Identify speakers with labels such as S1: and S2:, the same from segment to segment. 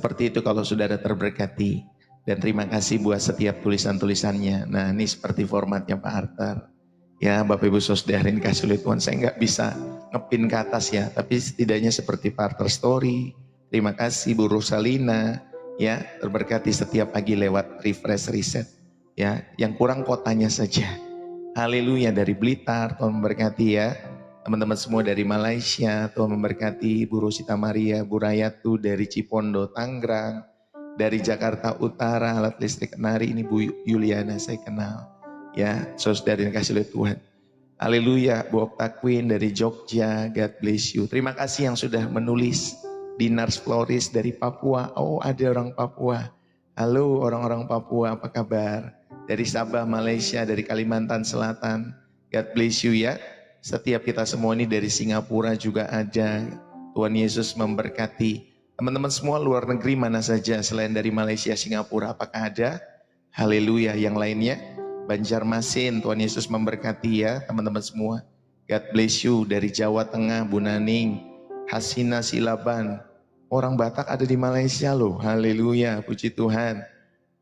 S1: Seperti itu kalau saudara terberkati. Dan terima kasih buat setiap tulisan-tulisannya. Nah ini seperti formatnya Pak Arthur. Ya Bapak Ibu Saudarain kasih oleh Tuhan. Saya nggak bisa ngepin ke atas ya. Tapi setidaknya seperti Pak Arthur Story. Terima kasih Bu Rosalina. Ya terberkati setiap pagi lewat refresh reset. Ya yang kurang kotanya saja. Haleluya dari Blitar. Tuhan memberkati ya. Teman-teman semua dari Malaysia, Tuhan memberkati. Bu Rosita Maria, Bu Rayatu dari Cipondo, Tangerang, dari Jakarta Utara, alat listrik Kenari, ini Bu Yuliana saya kenal. Ya, saudara yang kasih oleh Tuhan. Haleluya, Bu Okta Queen dari Jogja, God bless you. Terima kasih yang sudah menulis. Dinars Floris dari Papua, oh ada orang Papua. Halo orang-orang Papua, apa kabar? Dari Sabah, Malaysia, dari Kalimantan Selatan, God bless you ya. Setiap kita semua ini dari Singapura juga ada. Tuhan Yesus memberkati. Teman-teman semua luar negeri mana saja selain dari Malaysia, Singapura, apakah ada? Haleluya. Yang lainnya? Banjarmasin, Tuhan Yesus memberkati ya teman-teman semua. God bless you. Dari Jawa Tengah, Bu Naning, Hasina Silaban. Orang Batak ada di Malaysia loh. Haleluya. Puji Tuhan.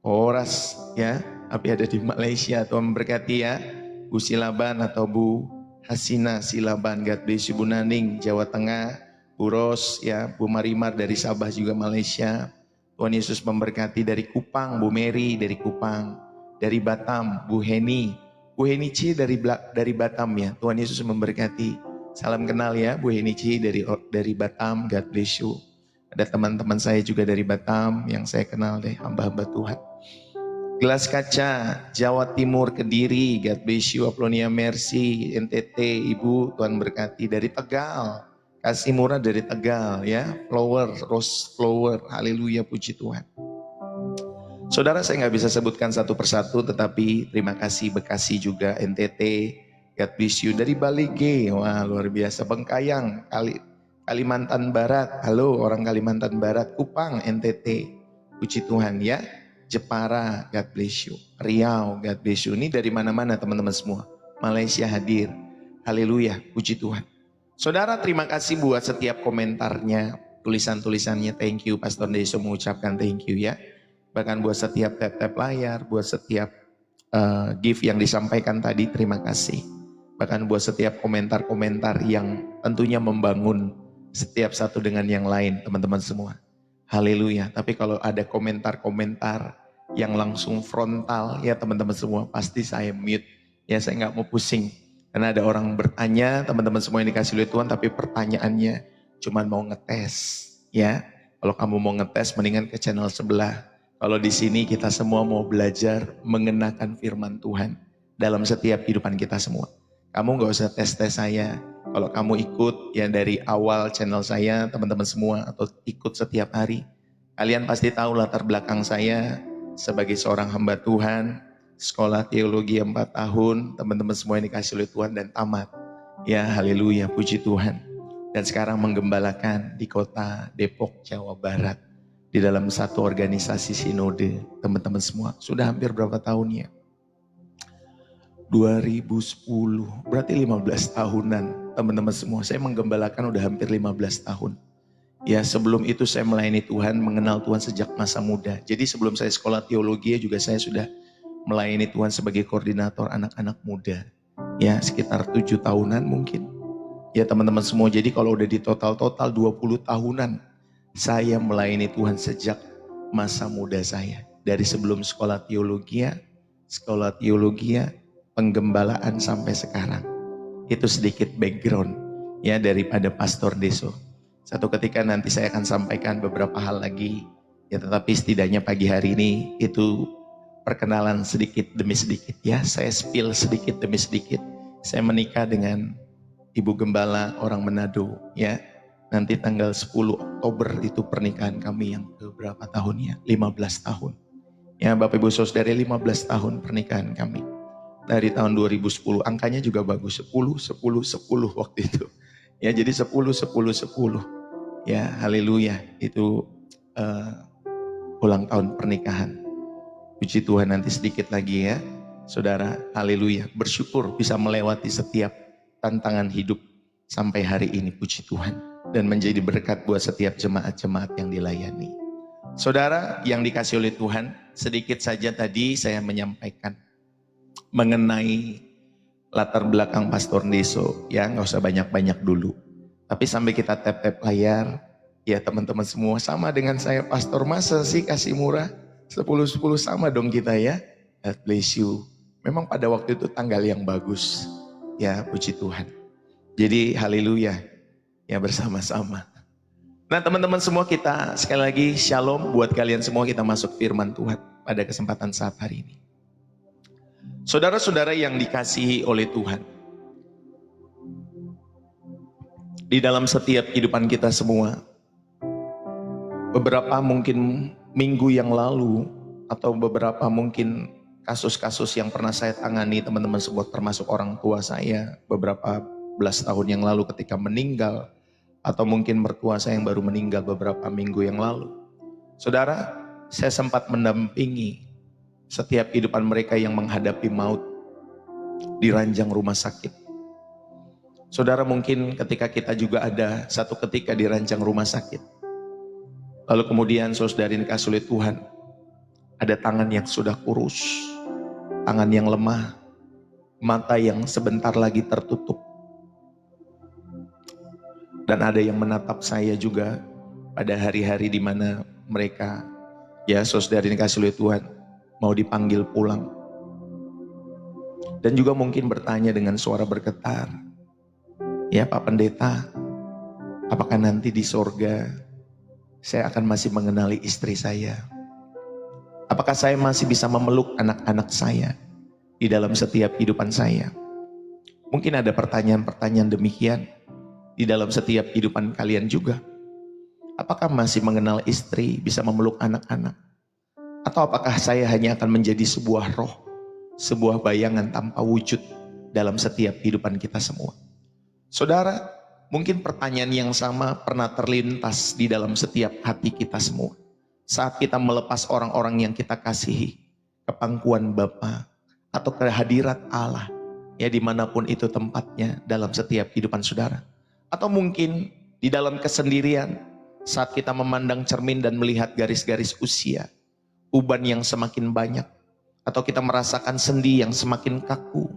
S1: Horas ya, tapi ada di Malaysia. Tuhan memberkati ya. Bu Silaban atau Bu Hasina Silaban, God bless you. Bu Naning, Jawa Tengah, Bu Ros, ya, Bu Marimar dari Sabah juga Malaysia. Tuhan Yesus memberkati. Dari Kupang, Bu Mary dari Kupang. Dari Batam, Bu Heni C dari Batam ya. Tuhan Yesus memberkati. Salam kenal ya, Bu Heni C dari Batam, God bless you. Ada teman-teman saya juga dari Batam yang saya kenal deh, hamba-hamba Tuhan. Gelas Kaca, Jawa Timur, Kediri, God bless you. Aplonia Mercy, NTT, Ibu, Tuhan berkati. Dari Tegal, Kasih Murah dari Tegal ya. Flower, Rose Flower, haleluya, puji Tuhan. Saudara saya nggak bisa sebutkan satu persatu, tetapi terima kasih Bekasi juga, NTT, God bless you. Dari Bali G, wah luar biasa. Bengkayang, Kalimantan Barat, halo orang Kalimantan Barat. Kupang, NTT, puji Tuhan ya. Jepara, God bless you. Riau, God bless you. Ini dari mana-mana teman-teman semua. Malaysia hadir. Haleluya, puji Tuhan. Saudara terima kasih buat setiap komentarnya, tulisan-tulisannya. Thank you, Pastor Deso mengucapkan thank you ya. Bahkan buat setiap tap-tap layar, buat setiap gift yang disampaikan tadi, terima kasih. Bahkan buat setiap komentar-komentar yang tentunya membangun setiap satu dengan yang lain, teman-teman semua. Haleluya. Tapi kalau ada komentar-komentar yang langsung frontal ya teman-teman semua, pasti saya mute. Ya saya nggak mau pusing. Karena ada orang bertanya, teman-teman semua yang dikasih oleh Tuhan, tapi pertanyaannya cuma mau ngetes. Ya, kalau kamu mau ngetes, mendingan ke channel sebelah. Kalau di sini kita semua mau belajar mengenakan firman Tuhan dalam setiap kehidupan kita semua. Kamu nggak usah tes-tes saya. Kalau kamu ikut ya dari awal channel saya, teman-teman semua, atau ikut setiap hari, kalian pasti tahu latar belakang saya sebagai seorang hamba Tuhan, sekolah teologi 4 tahun, teman-teman semua yang dikasih oleh Tuhan dan tamat. Ya haleluya, puji Tuhan. Dan sekarang menggembalakan di kota Depok, Jawa Barat, di dalam satu organisasi sinode, teman-teman semua. Sudah hampir berapa tahun ya? 2010, berarti 15 tahunan teman-teman semua. Saya menggembalakan udah hampir 15 tahun. Ya sebelum itu saya melayani Tuhan, mengenal Tuhan sejak masa muda. Jadi sebelum saya sekolah teologi juga saya sudah melayani Tuhan sebagai koordinator anak-anak muda. Ya sekitar 7 tahunan mungkin. Ya teman-teman semua, jadi kalau udah di total 20 tahunan saya melayani Tuhan sejak masa muda saya. Dari sebelum sekolah teologi, penggembalaan sampai sekarang. Itu sedikit background ya daripada Pastor Deso. Satu ketika nanti saya akan sampaikan beberapa hal lagi ya, tetapi setidaknya pagi hari ini itu perkenalan sedikit demi sedikit ya. Saya spill sedikit demi sedikit. Saya menikah dengan Ibu Gembala orang Manado ya. Nanti tanggal 10 Oktober itu pernikahan kami yang beberapa tahunnya, 15 tahun. Ya Bapak Ibu Saudara, 15 tahun pernikahan kami. Dari tahun 2010, angkanya juga bagus, 10 waktu itu. Ya jadi 10. Ya haleluya, itu ulang tahun pernikahan. Puji Tuhan, nanti sedikit lagi ya. Saudara, haleluya, bersyukur bisa melewati setiap tantangan hidup sampai hari ini, puji Tuhan. Dan menjadi berkat buat setiap jemaat-jemaat yang dilayani. Saudara yang dikasih oleh Tuhan, sedikit saja tadi saya menyampaikan mengenai latar belakang Pastor Deso, ya nggak usah banyak-banyak dulu. Tapi sampai kita tap-tap layar, ya teman-teman semua sama dengan saya, Pastor, masa sih kasih murah 10-10 sama dong kita ya. God bless you. Memang pada waktu itu tanggal yang bagus, ya puji Tuhan. Jadi haleluya, ya bersama-sama. Nah teman-teman semua, kita sekali lagi shalom buat kalian semua. Kita masuk firman Tuhan pada kesempatan saat hari ini. Saudara-saudara yang dikasihi oleh Tuhan, di dalam setiap kehidupan kita semua, beberapa mungkin minggu yang lalu atau beberapa mungkin kasus-kasus yang pernah saya tangani teman-teman semua, termasuk orang tua saya beberapa belas tahun yang lalu ketika meninggal, atau mungkin mertua saya yang baru meninggal beberapa minggu yang lalu. Saudara, saya sempat mendampingi setiap kehidupan mereka yang menghadapi maut di ranjang rumah sakit. Saudara, mungkin ketika kita juga ada satu ketika di ranjang rumah sakit. Lalu kemudian saudara dikasih oleh Tuhan, ada tangan yang sudah kurus, tangan yang lemah, mata yang sebentar lagi tertutup. Dan ada yang menatap saya juga pada hari-hari di mana mereka, ya saudara dikasih oleh Tuhan, mau dipanggil pulang. Dan juga mungkin bertanya dengan suara bergetar, ya Pak Pendeta, apakah nanti di sorga saya akan masih mengenali istri saya? Apakah saya masih bisa memeluk anak-anak saya di dalam setiap kehidupan saya? Mungkin ada pertanyaan-pertanyaan demikian di dalam setiap kehidupan kalian juga. Apakah masih mengenal istri, bisa memeluk anak-anak? Atau apakah saya hanya akan menjadi sebuah roh, sebuah bayangan tanpa wujud dalam setiap kehidupan kita semua? Saudara, mungkin pertanyaan yang sama pernah terlintas di dalam setiap hati kita semua. Saat kita melepas orang-orang yang kita kasihi ke pangkuan Bapa atau ke hadirat Allah, ya dimanapun itu tempatnya dalam setiap kehidupan saudara. Atau mungkin di dalam kesendirian, saat kita memandang cermin dan melihat garis-garis usia, uban yang semakin banyak, atau kita merasakan sendi yang semakin kaku,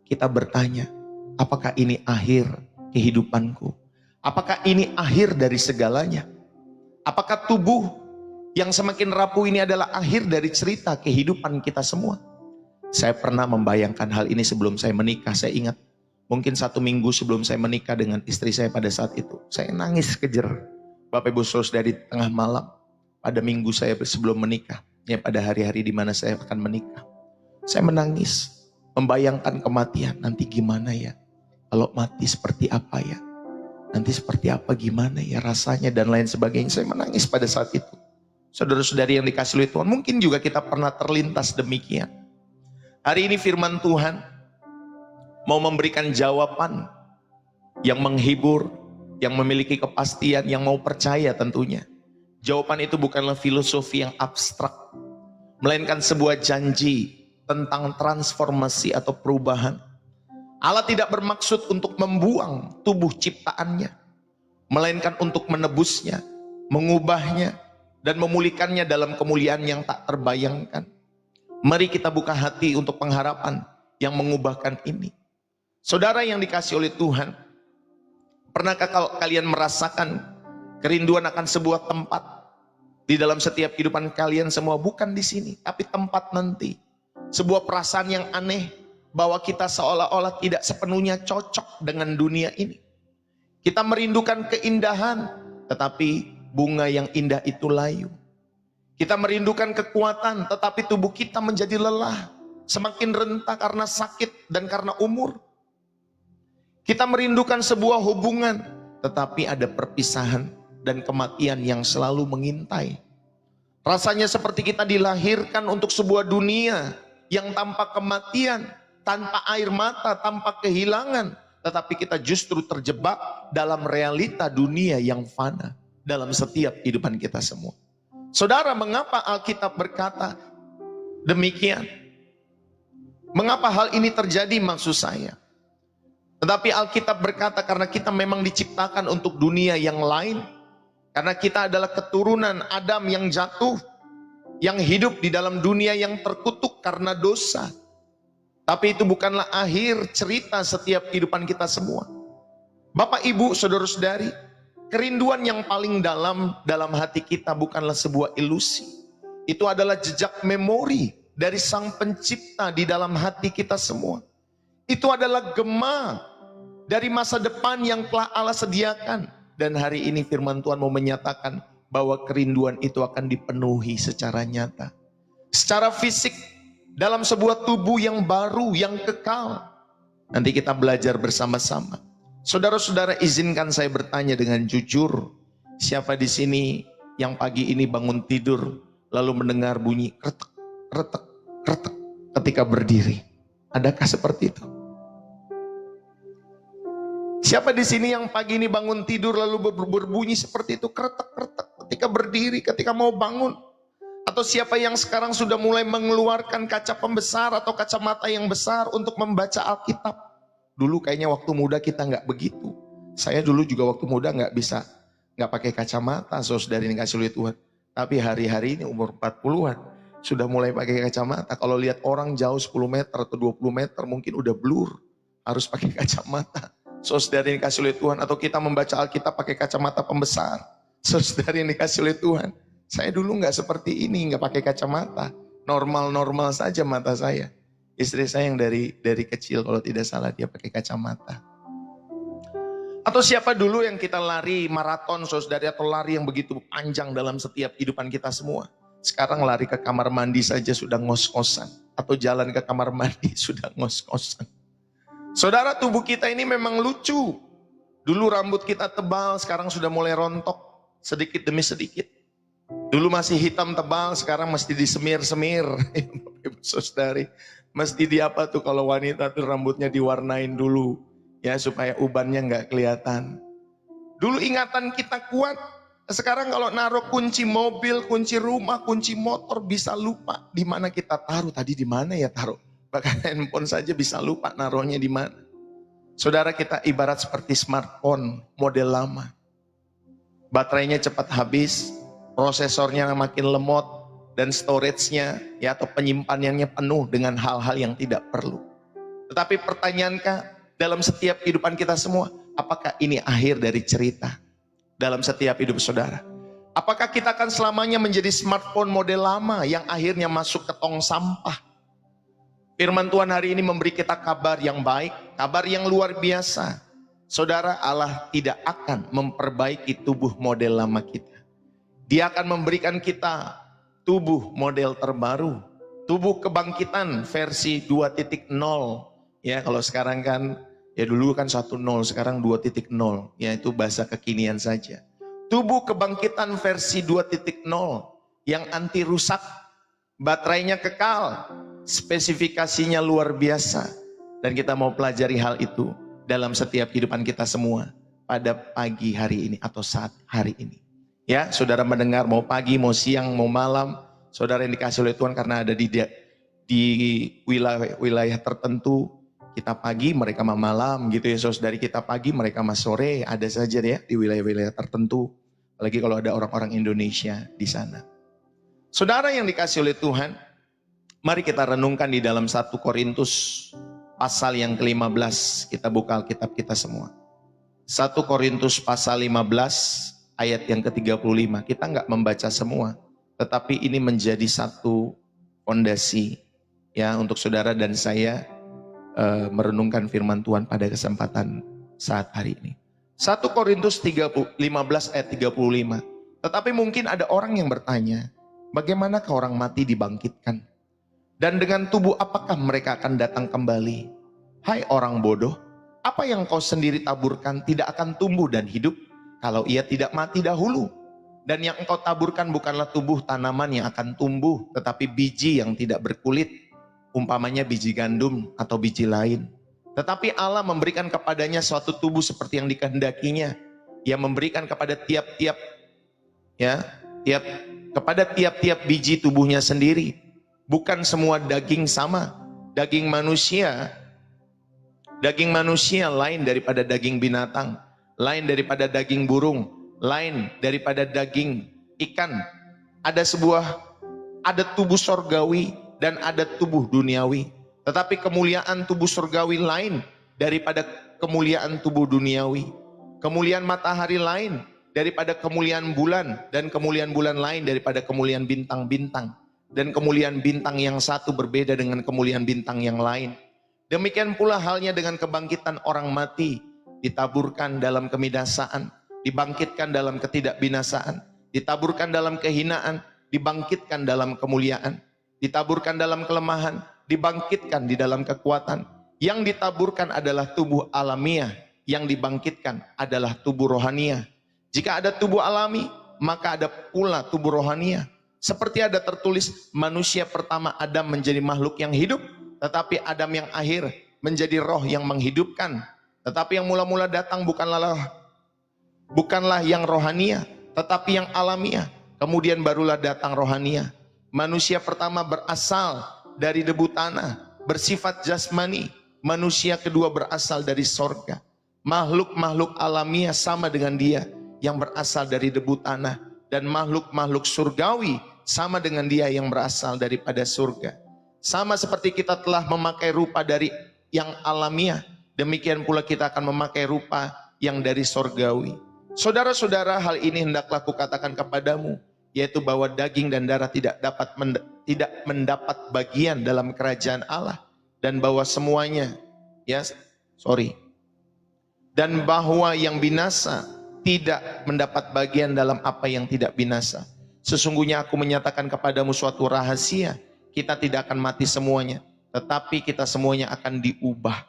S1: kita bertanya, apakah ini akhir kehidupanku? Apakah ini akhir dari segalanya? Apakah tubuh yang semakin rapuh ini adalah akhir dari cerita kehidupan kita semua? Saya pernah membayangkan hal ini sebelum saya menikah. Saya ingat mungkin 1 minggu sebelum saya menikah dengan istri saya pada saat itu, saya nangis kejer. Bapak Ibu Saudara, dari tengah malam pada minggu saya sebelum menikah, ya pada hari-hari di mana saya akan menikah, saya menangis membayangkan kematian. Nanti gimana ya? Kalau mati seperti apa ya? Nanti seperti apa, gimana ya rasanya dan lain sebagainya. Saya menangis pada saat itu. Saudara-saudari yang dikasih oleh Tuhan, mungkin juga kita pernah terlintas demikian. Hari ini firman Tuhan mau memberikan jawaban yang menghibur, yang memiliki kepastian, yang mau percaya tentunya. Jawaban itu bukanlah filosofi yang abstrak, melainkan sebuah janji tentang transformasi atau perubahan. Allah tidak bermaksud untuk membuang tubuh ciptaannya, melainkan untuk menebusnya, mengubahnya, dan memulihkannya dalam kemuliaan yang tak terbayangkan. Mari kita buka hati untuk pengharapan yang mengubahkan ini. Saudara yang dikasih oleh Tuhan, pernahkah kalian merasakan kerinduan akan sebuah tempat di dalam setiap kehidupan kalian semua? Bukan di sini, tapi tempat nanti. Sebuah perasaan yang aneh bahwa kita seolah-olah tidak sepenuhnya cocok dengan dunia ini. Kita merindukan keindahan, tetapi bunga yang indah itu layu. Kita merindukan kekuatan, tetapi tubuh kita menjadi lelah, semakin renta karena sakit dan karena umur. Kita merindukan sebuah hubungan, tetapi ada perpisahan dan kematian yang selalu mengintai. Rasanya seperti kita dilahirkan untuk sebuah dunia yang tanpa kematian, tanpa air mata, tanpa kehilangan. Tetapi kita justru terjebak dalam realita dunia yang fana dalam setiap kehidupan kita semua. Saudara, mengapa Alkitab berkata demikian? Mengapa hal ini terjadi maksud saya? Tetapi Alkitab berkata karena kita memang diciptakan untuk dunia yang lain. Karena kita adalah keturunan Adam yang jatuh, yang hidup di dalam dunia yang terkutuk karena dosa. Tapi itu bukanlah akhir cerita setiap kehidupan kita semua. Bapak, Ibu, saudara-saudari, kerinduan yang paling dalam hati kita bukanlah sebuah ilusi. Itu adalah jejak memori dari Sang Pencipta di dalam hati kita semua. Itu adalah gema dari masa depan yang telah Allah sediakan. Dan hari ini firman Tuhan mau menyatakan bahwa kerinduan itu akan dipenuhi secara nyata. Secara fisik, dalam sebuah tubuh yang baru, yang kekal. Nanti kita belajar bersama-sama. Saudara-saudara, izinkan saya bertanya dengan jujur. Siapa di sini yang pagi ini bangun tidur, lalu mendengar bunyi kretek, kretek, kretek ketika berdiri? Adakah seperti itu? Siapa di sini yang pagi ini bangun tidur lalu berbunyi seperti itu, kretek-kretek ketika berdiri, ketika mau bangun? Atau siapa yang sekarang sudah mulai mengeluarkan kaca pembesar atau kacamata yang besar untuk membaca Alkitab? Dulu kayaknya waktu muda kita nggak begitu. Saya dulu juga waktu muda nggak pakai kacamata, saudara ini kasih oleh Tuhan. Tapi hari-hari ini umur 40-an sudah mulai pakai kacamata. Kalau lihat orang jauh 10 meter atau 20 meter mungkin udah blur, harus pakai kacamata. Saudara ini kasih oleh Tuhan, atau kita membaca Alkitab pakai kacamata pembesar. Saudara ini kasih oleh Tuhan. Saya dulu nggak seperti ini, nggak pakai kacamata. Normal-normal saja mata saya. Istri saya yang dari kecil kalau tidak salah dia pakai kacamata. Atau siapa dulu yang kita lari maraton saudara, atau lari yang begitu panjang dalam setiap kehidupan kita semua. Sekarang lari ke kamar mandi saja sudah ngos-ngosan. Atau jalan ke kamar mandi sudah ngos-ngosan. Saudara, tubuh kita ini memang lucu. Dulu rambut kita tebal, sekarang sudah mulai rontok sedikit demi sedikit. Dulu masih hitam tebal, sekarang mesti disemir-semir. Saudari, mesti di apa tuh kalau wanita tuh rambutnya diwarnain dulu ya supaya ubannya nggak kelihatan. Dulu ingatan kita kuat, sekarang kalau naruh kunci mobil, kunci rumah, kunci motor bisa lupa di mana kita taruh. Tadi di mana ya taruh? Bahkan handphone saja bisa lupa naruhnya di mana. Saudara, kita ibarat seperti smartphone model lama. Baterainya cepat habis, prosesornya makin lemot, dan storage-nya ya atau penyimpanannya penuh dengan hal-hal yang tidak perlu. Tetapi pertanyaankah dalam setiap kehidupan kita semua, apakah ini akhir dari cerita dalam setiap hidup saudara? Apakah kita akan selamanya menjadi smartphone model lama yang akhirnya masuk ke tong sampah? Firman Tuhan hari ini memberi kita kabar yang baik, kabar yang luar biasa. Saudara, Allah tidak akan memperbaiki tubuh model lama kita. Dia akan memberikan kita tubuh model terbaru, tubuh kebangkitan versi 2.0. Ya, kalau sekarang kan, ya dulu kan 1.0, sekarang 2.0. Ya, itu bahasa kekinian saja. Tubuh kebangkitan versi 2.0 yang anti rusak, baterainya kekal, spesifikasinya luar biasa. Dan kita mau pelajari hal itu dalam setiap kehidupan kita semua pada pagi hari ini atau saat hari ini. Ya, saudara mendengar mau pagi, mau siang, mau malam, saudara yang dikasih oleh Tuhan karena ada di wilayah tertentu, kita pagi, mereka malam gitu ya. Saudari kita pagi, mereka sore, ada saja ya di wilayah-wilayah tertentu. Apalagi kalau ada orang-orang Indonesia di sana. Saudara yang dikasih oleh Tuhan, mari kita renungkan di dalam 1 Korintus pasal yang ke-15. Kita buka Alkitab kita semua. 1 Korintus pasal 15 ayat yang ke-35. Kita nggak membaca semua, tetapi ini menjadi satu fondasi ya untuk saudara dan saya merenungkan firman Tuhan pada kesempatan saat hari ini. 1 Korintus 15 ayat 35. Tetapi mungkin ada orang yang bertanya, bagaimanakah orang mati dibangkitkan? Dan dengan tubuh apakah mereka akan datang kembali? Hai orang bodoh, apa yang kau sendiri taburkan tidak akan tumbuh dan hidup kalau ia tidak mati dahulu. Dan yang engkau taburkan bukanlah tubuh tanaman yang akan tumbuh, tetapi biji yang tidak berkulit, umpamanya biji gandum atau biji lain. Tetapi Allah memberikan kepadanya suatu tubuh seperti yang dikehendakinya. Ia memberikan kepada tiap-tiap biji tubuhnya sendiri. Bukan semua daging sama. Daging manusia lain daripada daging binatang, lain daripada daging burung, lain daripada daging ikan. Ada tubuh sorgawi dan ada tubuh duniawi. Tetapi kemuliaan tubuh sorgawi lain daripada kemuliaan tubuh duniawi. Kemuliaan matahari lain daripada kemuliaan bulan, dan kemuliaan bulan lain daripada kemuliaan bintang-bintang. Dan kemuliaan bintang yang satu berbeda dengan kemuliaan bintang yang lain. Demikian pula halnya dengan kebangkitan orang mati, ditaburkan dalam kebinasaan, dibangkitkan dalam ketidakbinasaan, ditaburkan dalam kehinaan, dibangkitkan dalam kemuliaan, ditaburkan dalam kelemahan, dibangkitkan di dalam kekuatan. Yang ditaburkan adalah tubuh alamiah, yang dibangkitkan adalah tubuh rohaniah. Jika ada tubuh alami, maka ada pula tubuh rohaniah. Seperti ada tertulis, manusia pertama Adam menjadi makhluk yang hidup, tetapi Adam yang akhir menjadi roh yang menghidupkan. Tetapi yang mula-mula datang bukanlah yang rohania, tetapi yang alamiah. Kemudian barulah datang rohania. Manusia pertama berasal dari debu tanah, bersifat jasmani. Manusia kedua berasal dari sorga. Makhluk-makhluk alamiah sama dengan dia yang berasal dari debu tanah. Dan makhluk-makhluk surgawi sama dengan dia yang berasal daripada surga. Sama seperti kita telah memakai rupa dari yang alamiah, demikian pula kita akan memakai rupa yang dari sorgawi. Saudara-saudara, hal ini hendaklah kukatakan kepadamu, yaitu bahwa daging dan darah tidak mendapat bagian dalam kerajaan Allah, dan bahwa semuanya, dan bahwa yang binasa tidak mendapat bagian dalam apa yang tidak binasa. Sesungguhnya aku menyatakan kepadamu suatu rahasia, kita tidak akan mati semuanya, tetapi kita semuanya akan diubah.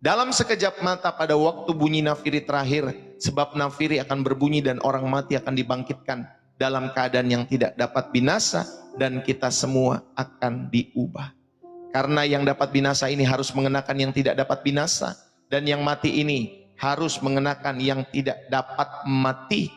S1: Dalam sekejap mata pada waktu bunyi nafiri terakhir, sebab nafiri akan berbunyi dan orang mati akan dibangkitkan dalam keadaan yang tidak dapat binasa, dan kita semua akan diubah. Karena yang dapat binasa ini harus mengenakan yang tidak dapat binasa, dan yang mati ini harus mengenakan yang tidak dapat mati.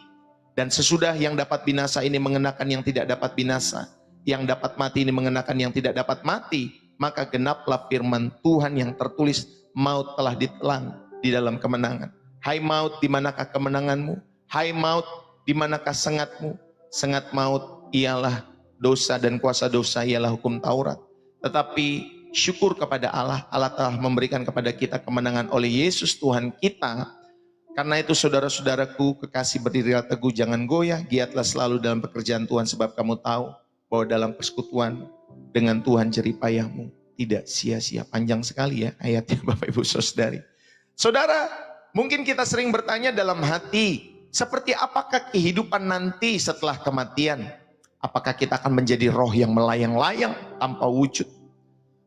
S1: Dan sesudah yang dapat binasa ini mengenakan yang tidak dapat binasa, yang dapat mati ini mengenakan yang tidak dapat mati, maka genaplah firman Tuhan yang tertulis, maut telah ditelan di dalam kemenangan. Hai maut, di manakah kemenanganmu? Hai maut, di manakah sengatmu? Sengat maut ialah dosa, dan kuasa dosa ialah hukum Taurat. Tetapi syukur kepada Allah, Allah telah memberikan kepada kita kemenangan oleh Yesus Tuhan kita. Karena itu saudara-saudaraku, kekasih, berdirilah teguh, jangan goyah, giatlah selalu dalam pekerjaan Tuhan, sebab kamu tahu bahwa dalam persekutuan dengan Tuhan jerih payahmu tidak sia-sia. Panjang sekali ya ayatnya Bapak Ibu Saudari. Saudara, mungkin kita sering bertanya dalam hati, seperti apakah kehidupan nanti setelah kematian? Apakah kita akan menjadi roh yang melayang-layang tanpa wujud?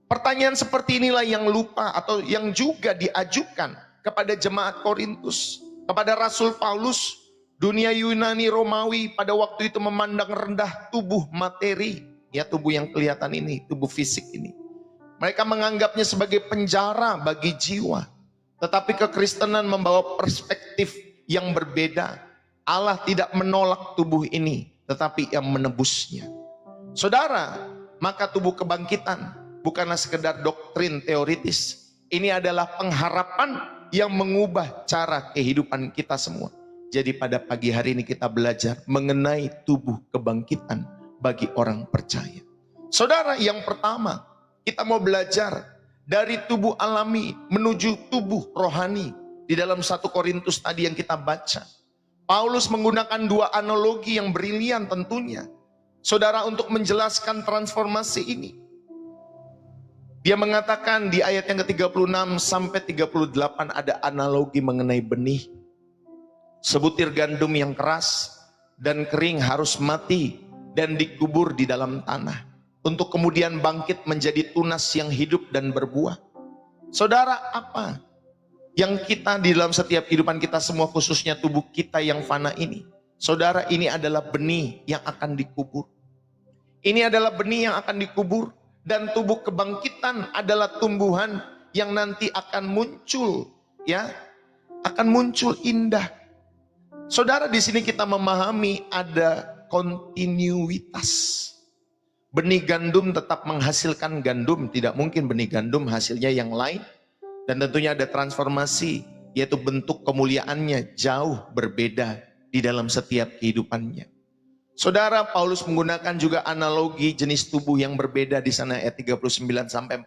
S1: Pertanyaan seperti inilah yang lupa atau yang juga diajukan kepada jemaat Korintus, kepada Rasul Paulus. Dunia Yunani Romawi pada waktu itu memandang rendah tubuh materi, ya tubuh yang kelihatan ini, tubuh fisik ini. Mereka menganggapnya sebagai penjara bagi jiwa. Tetapi kekristenan membawa perspektif yang berbeda. Allah tidak menolak tubuh ini, tetapi yang menebusnya. Saudara, maka tubuh kebangkitan bukanlah sekedar doktrin teoritis. Ini adalah pengharapan yang mengubah cara kehidupan kita semua. Jadi pada pagi hari ini kita belajar mengenai tubuh kebangkitan bagi orang percaya. Saudara, yang pertama kita mau belajar dari tubuh alami menuju tubuh rohani. Di dalam 1 Korintus tadi yang kita baca, Paulus menggunakan dua analogi yang brilian tentunya, saudara, untuk menjelaskan transformasi ini. Dia mengatakan di ayat yang ke-36 sampai 38 ada analogi mengenai benih. Sebutir gandum yang keras dan kering harus mati dan dikubur di dalam tanah, untuk kemudian bangkit menjadi tunas yang hidup dan berbuah. Saudara, apa yang kita di dalam setiap kehidupan kita semua, khususnya tubuh kita yang fana ini? Saudara, ini adalah benih yang akan dikubur. Ini adalah benih yang akan dikubur. Dan tubuh kebangkitan adalah tumbuhan yang nanti akan muncul, ya, akan muncul indah. Saudara, di sini kita memahami ada kontinuitas. Benih gandum tetap menghasilkan gandum, tidak mungkin benih gandum hasilnya yang lain. Dan tentunya ada transformasi, yaitu bentuk kemuliaannya jauh berbeda di dalam setiap kehidupannya. Saudara, Paulus menggunakan juga analogi jenis tubuh yang berbeda di sana ayat 39 sampai 41.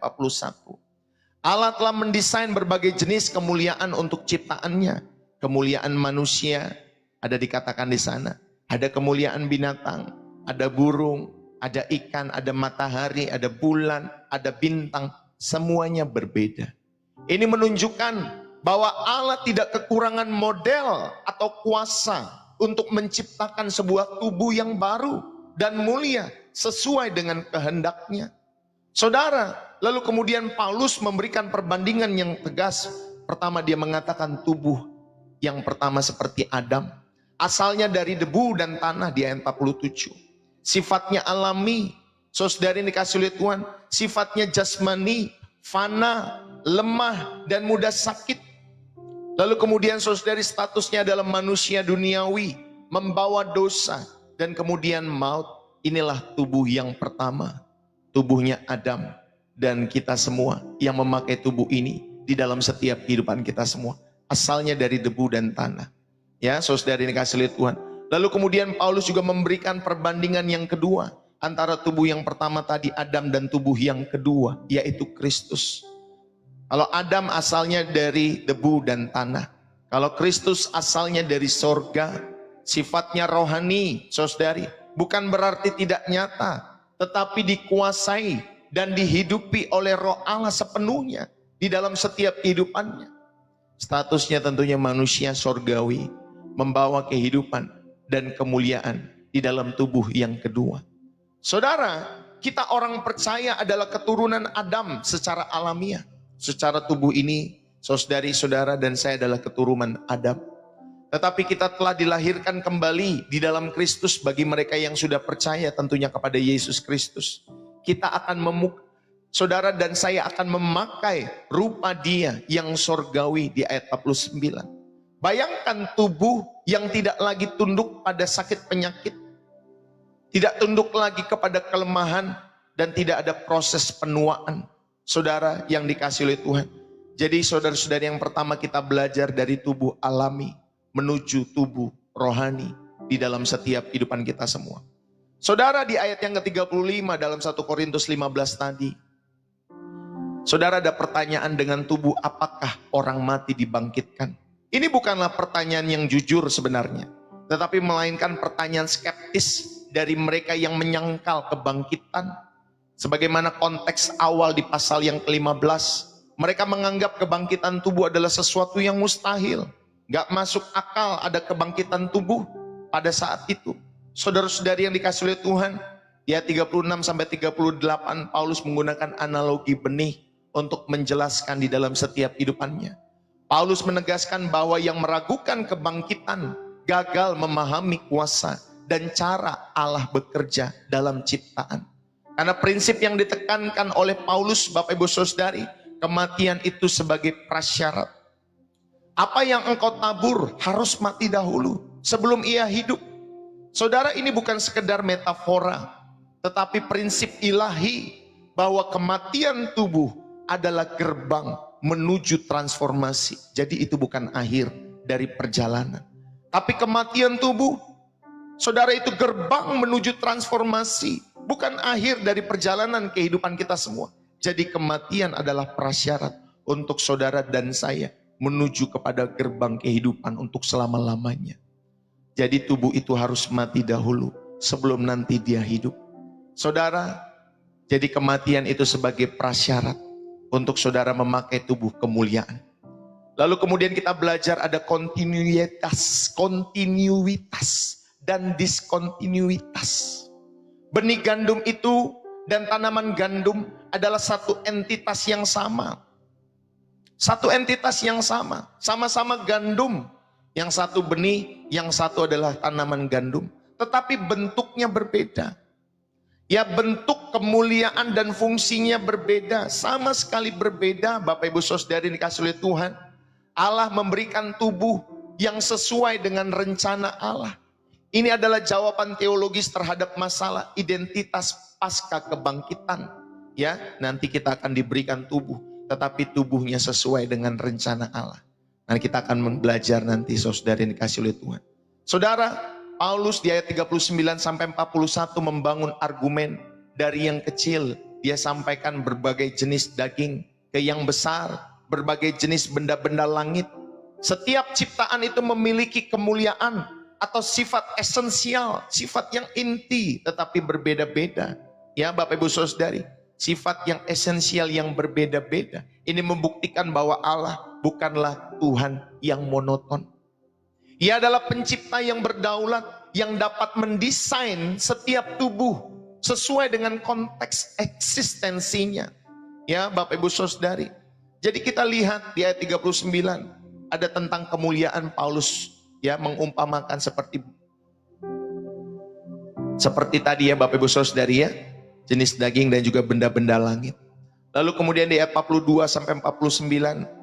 S1: Allah telah mendesain berbagai jenis kemuliaan untuk ciptaannya. Kemuliaan manusia ada dikatakan di sana. Ada kemuliaan binatang, ada burung, ada ikan, ada matahari, ada bulan, ada bintang. Semuanya berbeda. Ini menunjukkan bahwa Allah tidak kekurangan model atau kuasa untuk menciptakan sebuah tubuh yang baru dan mulia sesuai dengan kehendaknya. Saudara, lalu kemudian Paulus memberikan perbandingan yang tegas. Pertama dia mengatakan tubuh yang pertama seperti Adam. Asalnya dari debu dan tanah di ayat 47. Sifatnya alami, saudara ini dikasih oleh Tuhan. Sifatnya jasmani, fana, lemah dan mudah sakit. Lalu kemudian saudari statusnya adalah manusia duniawi, membawa dosa dan kemudian maut. Inilah tubuh yang pertama, tubuhnya Adam dan kita semua yang memakai tubuh ini di dalam setiap kehidupan kita semua. Asalnya dari debu dan tanah. Ya, saudari ini kasih lihat Tuhan. Lalu kemudian Paulus juga memberikan perbandingan yang kedua antara tubuh yang pertama tadi Adam dan tubuh yang kedua yaitu Kristus. Kalau Adam asalnya dari debu dan tanah. Kalau Kristus asalnya dari sorga. Sifatnya rohani, saudari. Bukan berarti tidak nyata. Tetapi dikuasai dan dihidupi oleh roh Allah sepenuhnya. Di dalam setiap kehidupannya. Statusnya tentunya manusia sorgawi. Membawa kehidupan dan kemuliaan di dalam tubuh yang kedua. Saudara, kita orang percaya adalah keturunan Adam secara alamiah. Secara tubuh ini, saudari-saudara dan saya adalah keturunan Adam. Tetapi kita telah dilahirkan kembali di dalam Kristus bagi mereka yang sudah percaya tentunya kepada Yesus Kristus. Kita akan saudara dan saya akan memakai rupa Dia yang sorgawi di ayat 49. Bayangkan tubuh yang tidak lagi tunduk pada sakit penyakit. Tidak tunduk lagi kepada kelemahan dan tidak ada proses penuaan. Saudara yang dikasih oleh Tuhan. Jadi saudara-saudari yang pertama kita belajar dari tubuh alami menuju tubuh rohani di dalam setiap kehidupan kita semua. Saudara di ayat yang ke-35 dalam 1 Korintus 15 tadi. Saudara ada pertanyaan dengan tubuh apakah orang mati dibangkitkan? Ini bukanlah pertanyaan yang jujur sebenarnya. Tetapi melainkan pertanyaan skeptis dari mereka yang menyangkal kebangkitan. Sebagaimana konteks awal di pasal yang ke-15. Mereka menganggap kebangkitan tubuh adalah sesuatu yang mustahil. Gak masuk akal ada kebangkitan tubuh pada saat itu. Saudara-saudari yang dikasih oleh Tuhan. Ya 36-38 Paulus menggunakan analogi benih untuk menjelaskan di dalam setiap kehidupannya. Paulus menegaskan bahwa yang meragukan kebangkitan gagal memahami kuasa dan cara Allah bekerja dalam ciptaan. Karena prinsip yang ditekankan oleh Paulus, Bapak Ibu Saudari, kematian itu sebagai prasyarat. Apa yang engkau tabur harus mati dahulu sebelum ia hidup. Saudara, ini bukan sekedar metafora, tetapi prinsip ilahi bahwa kematian tubuh adalah gerbang menuju transformasi. Jadi itu bukan akhir dari perjalanan. Tapi kematian tubuh, saudara, itu gerbang menuju transformasi. Bukan akhir dari perjalanan kehidupan kita semua. Jadi kematian adalah prasyarat untuk saudara dan saya menuju kepada gerbang kehidupan untuk selama-lamanya. Jadi tubuh itu harus mati dahulu sebelum nanti dia hidup. Saudara, jadi kematian itu sebagai prasyarat untuk saudara memakai tubuh kemuliaan. Lalu kemudian kita belajar ada kontinuitas dan diskontinuitas. Benih gandum itu dan tanaman gandum adalah satu entitas yang sama. Satu entitas yang sama. Sama-sama gandum. Yang satu benih, yang satu adalah tanaman gandum. Tetapi bentuknya berbeda. Ya, bentuk kemuliaan dan fungsinya berbeda. Sama sekali berbeda, Bapak Ibu Saudari dikasih oleh Tuhan. Allah memberikan tubuh yang sesuai dengan rencana Allah. Ini adalah jawaban teologis terhadap masalah identitas pasca kebangkitan. Ya, nanti kita akan diberikan tubuh, tetapi tubuhnya sesuai dengan rencana Allah. Nah, kita akan belajar nanti saudara yang dikasih oleh Tuhan. Saudara, Paulus di ayat 39 sampai 41 membangun argumen dari yang kecil. Dia sampaikan berbagai jenis daging ke yang besar, berbagai jenis benda-benda langit. Setiap ciptaan itu memiliki kemuliaan atau sifat esensial, sifat yang inti tetapi berbeda-beda. Ya Bapak Ibu Saudari, sifat yang esensial yang berbeda-beda. Ini membuktikan bahwa Allah bukanlah Tuhan yang monoton. Ia adalah pencipta yang berdaulat, yang dapat mendesain setiap tubuh sesuai dengan konteks eksistensinya. Ya Bapak Ibu Saudari. Jadi kita lihat di ayat 39 ada tentang kemuliaan Paulus, ya, mengumpamakan seperti tadi ya Bapak Ibu Saudari ya, jenis daging dan juga benda-benda langit. Lalu kemudian di ayat 42 sampai 49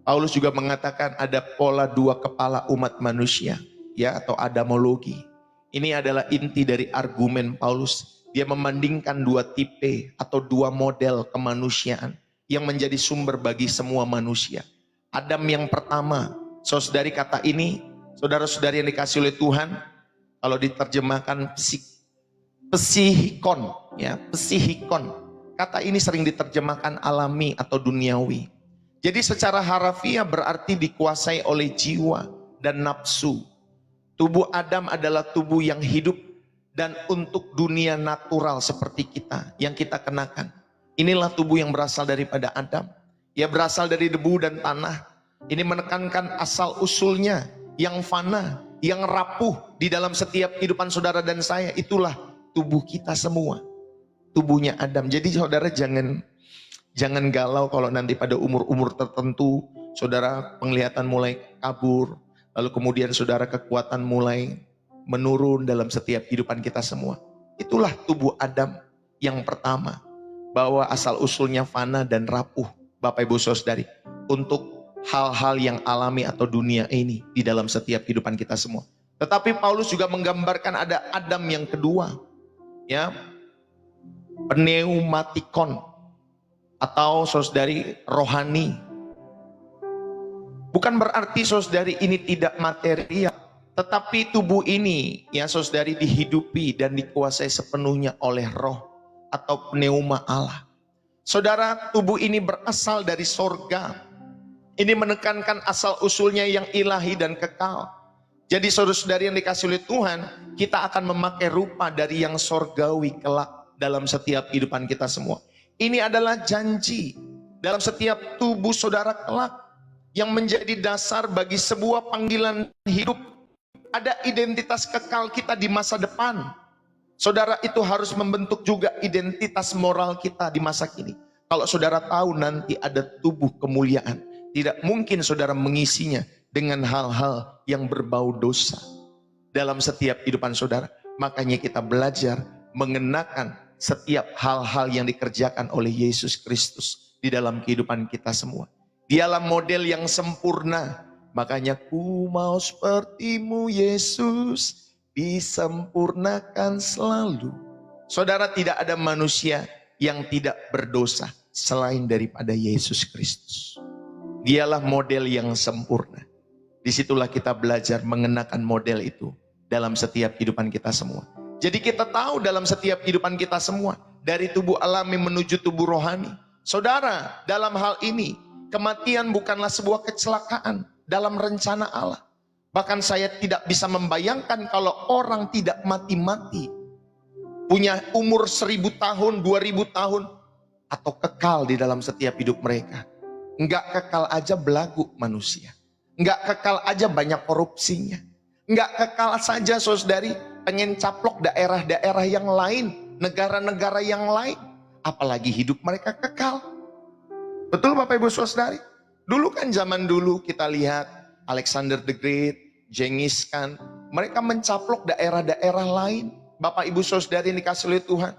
S1: Paulus juga mengatakan ada pola dua kepala umat manusia, ya, atau adamologi. Ini adalah inti dari argumen Paulus. Dia membandingkan dua tipe atau dua model kemanusiaan yang menjadi sumber bagi semua manusia. Adam yang pertama, saudari, kata ini, saudara-saudari yang dikasih oleh Tuhan, kalau diterjemahkan psihikon, ya, psihikon. Kata ini sering diterjemahkan alami atau duniawi. Jadi secara harafiah berarti dikuasai oleh jiwa dan nafsu. Tubuh Adam adalah tubuh yang hidup dan untuk dunia natural seperti kita, yang kita kenakan. Inilah tubuh yang berasal daripada Adam. Ia berasal dari debu dan tanah. Ini menekankan asal usulnya yang fana, yang rapuh di dalam setiap kehidupan saudara dan saya. Itulah tubuh kita semua, tubuhnya Adam. Jadi saudara jangan galau kalau nanti pada umur-umur tertentu saudara penglihatan mulai kabur, lalu kemudian saudara kekuatan mulai menurun dalam setiap kehidupan kita semua. Itulah tubuh Adam yang pertama, bahwa asal usulnya fana dan rapuh, Bapak Ibu Saudari, untuk hal-hal yang alami atau dunia ini di dalam setiap kehidupan kita semua. Tetapi Paulus juga menggambarkan ada Adam yang kedua, ya, pneumatikon, atau saudari rohani. Bukan berarti saudari ini tidak material, tetapi tubuh ini, ya saudari, dihidupi dan dikuasai sepenuhnya oleh roh atau pneuma Allah. Saudara, tubuh ini berasal dari sorga. Ini menekankan asal usulnya yang ilahi dan kekal. Jadi saudara-saudari yang dikasih oleh Tuhan, kita akan memakai rupa dari yang sorgawi kelak dalam setiap kehidupan kita semua. Ini adalah janji dalam setiap tubuh saudara kelak yang menjadi dasar bagi sebuah panggilan hidup. Ada identitas kekal kita di masa depan. Saudara, itu harus membentuk juga identitas moral kita di masa kini. Kalau saudara tahu nanti ada tubuh kemuliaan, tidak mungkin saudara mengisinya dengan hal-hal yang berbau dosa dalam setiap kehidupan saudara. Makanya kita belajar mengenakan setiap hal-hal yang dikerjakan oleh Yesus Kristus di dalam kehidupan kita semua. Dialah model yang sempurna. Makanya ku mau sepertimu Yesus, disempurnakan selalu. Saudara, tidak ada manusia yang tidak berdosa selain daripada Yesus Kristus. Dialah model yang sempurna. Disitulah kita belajar mengenakan model itu dalam setiap kehidupan kita semua. Jadi kita tahu dalam setiap kehidupan kita semua, dari tubuh alami menuju tubuh rohani. Saudara, dalam hal ini, kematian bukanlah sebuah kecelakaan dalam rencana Allah. Bahkan saya tidak bisa membayangkan kalau orang tidak mati-mati, punya umur 1000 tahun, 2000 tahun, atau kekal di dalam setiap hidup mereka. Enggak kekal aja belagu manusia. Enggak kekal aja banyak korupsinya. Enggak kekal saja saudari pengen caplok daerah-daerah yang lain, negara-negara yang lain. Apalagi hidup mereka kekal. Betul Bapak Ibu Saudari? Dulu kan zaman dulu kita lihat Alexander the Great, Genghis Khan, mereka mencaplok daerah-daerah lain. Bapak Ibu Saudari yang dikasih oleh Tuhan,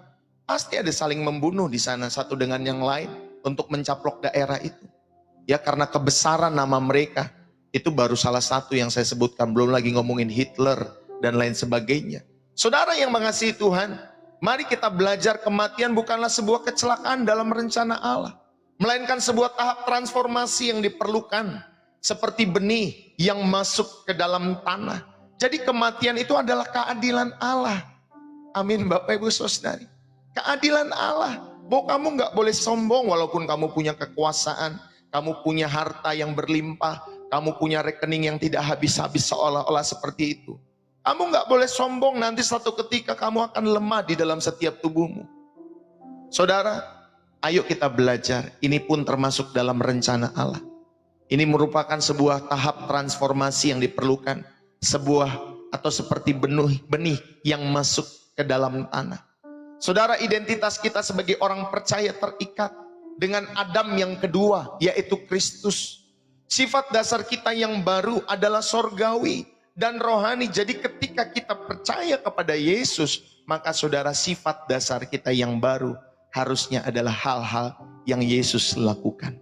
S1: pasti ada saling membunuh di sana satu dengan yang lain untuk mencaplok daerah itu. Ya, karena kebesaran nama mereka. Itu baru salah satu yang saya sebutkan, belum lagi ngomongin Hitler dan lain sebagainya. Saudara yang mengasihi Tuhan, mari kita belajar kematian bukanlah sebuah kecelakaan dalam rencana Allah, melainkan sebuah tahap transformasi yang diperlukan. Seperti benih yang masuk ke dalam tanah, Jadi kematian itu adalah keadilan Allah. Amin Bapak Ibu Saudari. Keadilan Allah. Bahwa kamu nggak boleh sombong walaupun kamu punya kekuasaan, kamu punya harta yang berlimpah, kamu punya rekening yang tidak habis-habis seolah-olah seperti itu. Kamu nggak boleh sombong, nanti satu ketika kamu akan lemah di dalam setiap tubuhmu. Saudara, ayo kita belajar. Ini pun termasuk dalam rencana Allah. Ini merupakan sebuah tahap transformasi yang diperlukan. Sebuah atau seperti benih yang masuk ke dalam tanah. Saudara, identitas kita sebagai orang percaya terikat dengan Adam yang kedua, yaitu Kristus. Sifat dasar kita yang baru adalah sorgawi dan rohani. Jadi ketika kita percaya kepada Yesus, maka saudara, sifat dasar kita yang baru harusnya adalah hal-hal yang Yesus lakukan.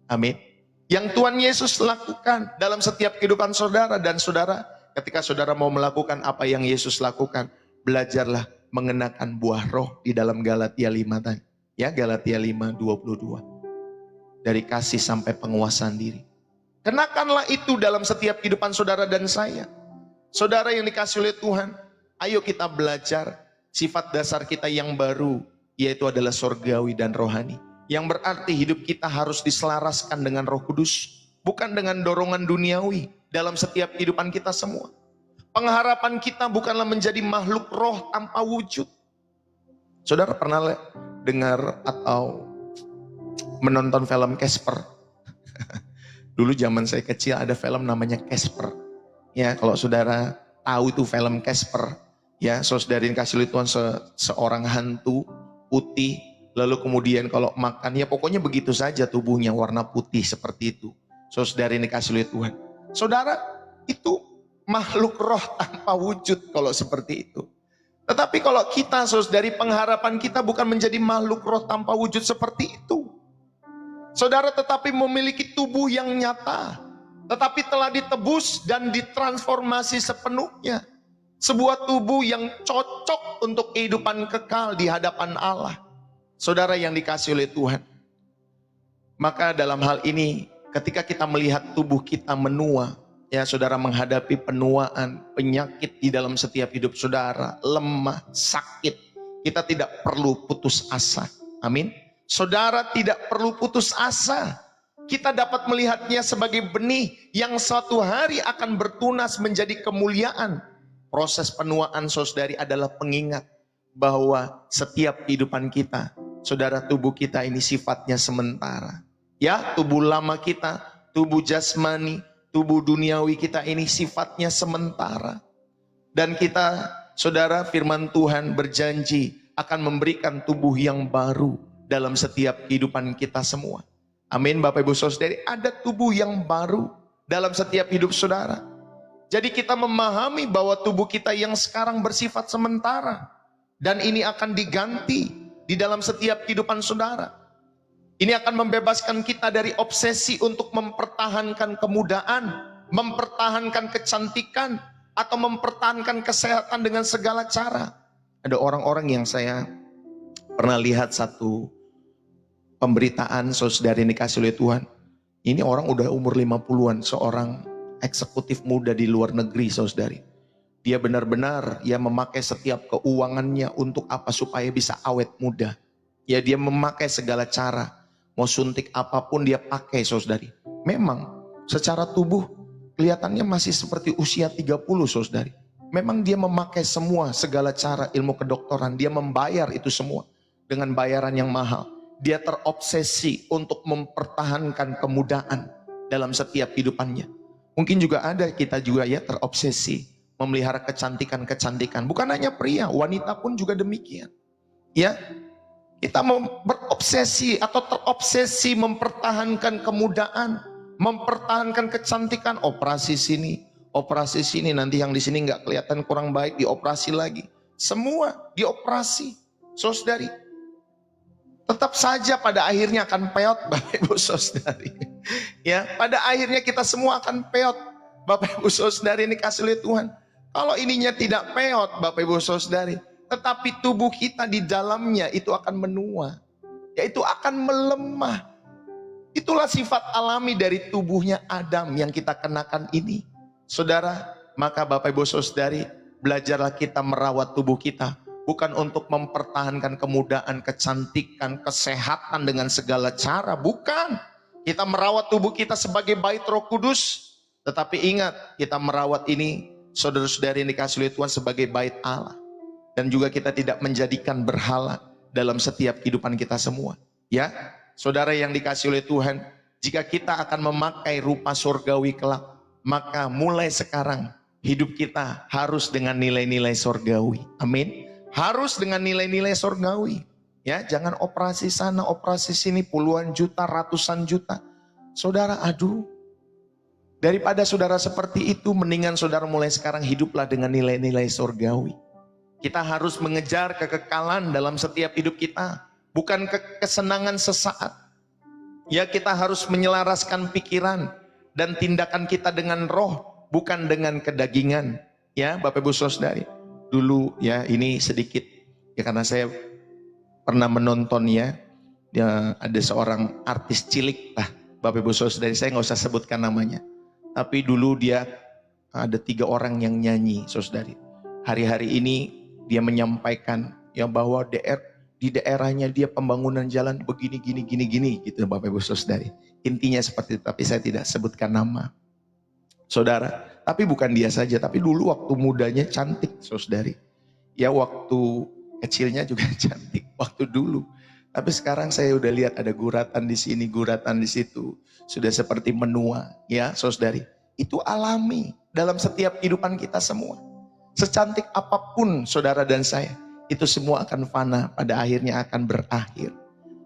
S1: Amin. Yang Tuhan Yesus lakukan dalam setiap kehidupan saudara. Dan saudara, ketika saudara mau melakukan apa yang Yesus lakukan, belajarlah mengenakan buah roh di dalam Galatia 5 tadi. Ya, Galatia 5:22. Dari kasih sampai penguasaan diri. Kenakanlah itu dalam setiap kehidupan saudara dan saya. Saudara yang dikasih oleh Tuhan, ayo kita belajar sifat dasar kita yang baru, yaitu adalah sorgawi dan rohani. Yang berarti hidup kita harus diselaraskan dengan Roh Kudus, bukan dengan dorongan duniawi dalam setiap kehidupan kita semua. Pengharapan kita bukanlah menjadi makhluk roh tanpa wujud. Saudara pernah dengar atau menonton film Casper? Dulu zaman saya kecil ada film namanya Casper. Ya, kalau saudara tahu itu film Casper, ya, saudara kasih lihat Tuhan seorang hantu putih, lalu kemudian kalau makan, ya pokoknya begitu saja tubuhnya warna putih seperti itu. Saudara kasih lihat Tuhan. Saudara, itu makhluk roh tanpa wujud kalau seperti itu. Tetapi kalau kita, saudari, pengharapan kita bukan menjadi makhluk roh tanpa wujud seperti itu. Saudara, tetapi memiliki tubuh yang nyata, tetapi telah ditebus dan ditransformasi sepenuhnya. Sebuah tubuh yang cocok untuk kehidupan kekal di hadapan Allah. Saudara yang dikasih oleh Tuhan. Maka dalam hal ini, ketika kita melihat tubuh kita menua, ya saudara, menghadapi penuaan, penyakit di dalam setiap hidup saudara, lemah, sakit, kita tidak perlu putus asa. Amin. Saudara tidak perlu putus asa. Kita dapat melihatnya sebagai benih yang suatu hari akan bertunas menjadi kemuliaan. Proses penuaan saudari adalah pengingat bahwa setiap kehidupan kita, saudara, tubuh kita ini sifatnya sementara. Ya, tubuh lama kita, tubuh jasmani, tubuh duniawi kita ini sifatnya sementara. Dan kita, saudara, firman Tuhan berjanji akan memberikan tubuh yang baru dalam setiap kehidupan kita semua. Amin Bapak Ibu Saudari, ada tubuh yang baru dalam setiap hidup saudara. Jadi kita memahami bahwa tubuh kita yang sekarang bersifat sementara. Dan ini akan diganti di dalam setiap kehidupan saudara. Ini akan membebaskan kita dari obsesi untuk mempertahankan kemudaan, mempertahankan kecantikan, atau mempertahankan kesehatan dengan segala cara. Ada orang-orang yang saya pernah lihat satu pemberitaan, saudari dikasih oleh Tuhan. Ini orang udah umur 50-an, seorang eksekutif muda di luar negeri, saudari. Dia benar-benar memakai setiap keuangannya untuk apa? Supaya bisa awet muda. Ya, dia memakai segala cara. Mau suntik apapun dia pakai, saudari. Memang secara tubuh kelihatannya masih seperti usia 30, saudari. Memang dia memakai semua segala cara ilmu kedokteran. Dia membayar itu semua dengan bayaran yang mahal. Dia terobsesi untuk mempertahankan kemudaan dalam setiap kehidupannya. Mungkin juga ada kita juga terobsesi memelihara kecantikan-kecantikan. Bukan hanya pria, wanita pun juga demikian. Ya, kita berobsesi atau terobsesi mempertahankan kemudaan, mempertahankan kecantikan. Operasi sini, nanti yang di sini nggak kelihatan kurang baik, dioperasi lagi. Semua dioperasi, saudari. Tetap saja pada akhirnya akan peot, Bapak Ibu Saudari. Ya, pada akhirnya kita semua akan peot, Bapak Ibu Saudari, ini kasih oleh Tuhan. Kalau ininya tidak peot, Bapak Ibu Saudari, tetapi tubuh kita di dalamnya itu akan menua, yaitu akan melemah. Itulah sifat alami dari tubuhnya Adam yang kita kenakan ini. Saudara, Maka Bapak Ibu Saudari, belajarlah kita merawat tubuh kita. Bukan untuk mempertahankan kemudahan, kecantikan, kesehatan dengan segala cara. Bukan. Kita merawat tubuh kita sebagai bait Roh Kudus. Tetapi ingat, kita merawat ini, saudara-saudari yang dikasihi oleh Tuhan, sebagai bait Allah. Dan juga kita tidak menjadikan berhala dalam setiap kehidupan kita semua. Ya, saudara yang dikasihi oleh Tuhan, jika kita akan memakai rupa surgawi kelak, maka mulai sekarang hidup kita harus dengan nilai-nilai surgawi. Amin. Harus dengan nilai-nilai surgawi. Ya, jangan operasi sana, operasi sini, puluhan juta, ratusan juta. Saudara, aduh. Daripada saudara seperti itu, mendingan saudara mulai sekarang hiduplah dengan nilai-nilai surgawi. Kita harus mengejar kekekalan dalam setiap hidup kita. Bukan kesenangan sesaat. Ya, kita harus menyelaraskan pikiran dan tindakan kita dengan roh, bukan dengan kedagingan. Ya, Bapak Ibu Saudari. Dulu ya, ini sedikit ya, karena saya pernah menonton ya ada seorang artis cilik lah, Bapak Ibu Saudari, saya nggak usah sebutkan namanya. Tapi dulu dia ada 3 orang yang nyanyi, saudari. Hari-hari ini dia menyampaikan ya bahwa di daerahnya dia pembangunan jalan begini gini gitu, Bapak Ibu Saudari. Intinya seperti itu, tapi saya tidak sebutkan nama. Saudara, tapi bukan dia saja, tapi dulu waktu mudanya cantik, saudari. Ya, waktu kecilnya juga cantik, waktu dulu. Tapi sekarang saya udah lihat ada guratan di sini, guratan di situ. Sudah seperti menua, ya saudari. Itu alami dalam setiap kehidupan kita semua. Secantik apapun saudara dan saya, itu semua akan fana, pada akhirnya akan berakhir.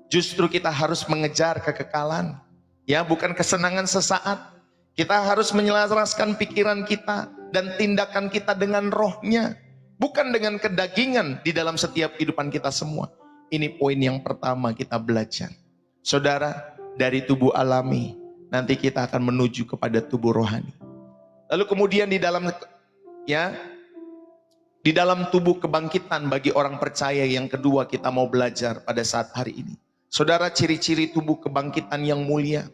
S1: Justru kita harus mengejar kekekalan. Ya, bukan kesenangan sesaat. Kita harus menyelaraskan pikiran kita dan tindakan kita dengan rohnya. Bukan dengan kedagingan di dalam setiap kehidupan kita semua. Ini poin yang pertama kita belajar. Saudara, dari tubuh alami, nanti kita akan menuju kepada tubuh rohani. Lalu kemudian di dalam tubuh kebangkitan bagi orang percaya yang kedua kita mau belajar pada saat hari ini. Saudara, ciri-ciri tubuh kebangkitan yang mulia.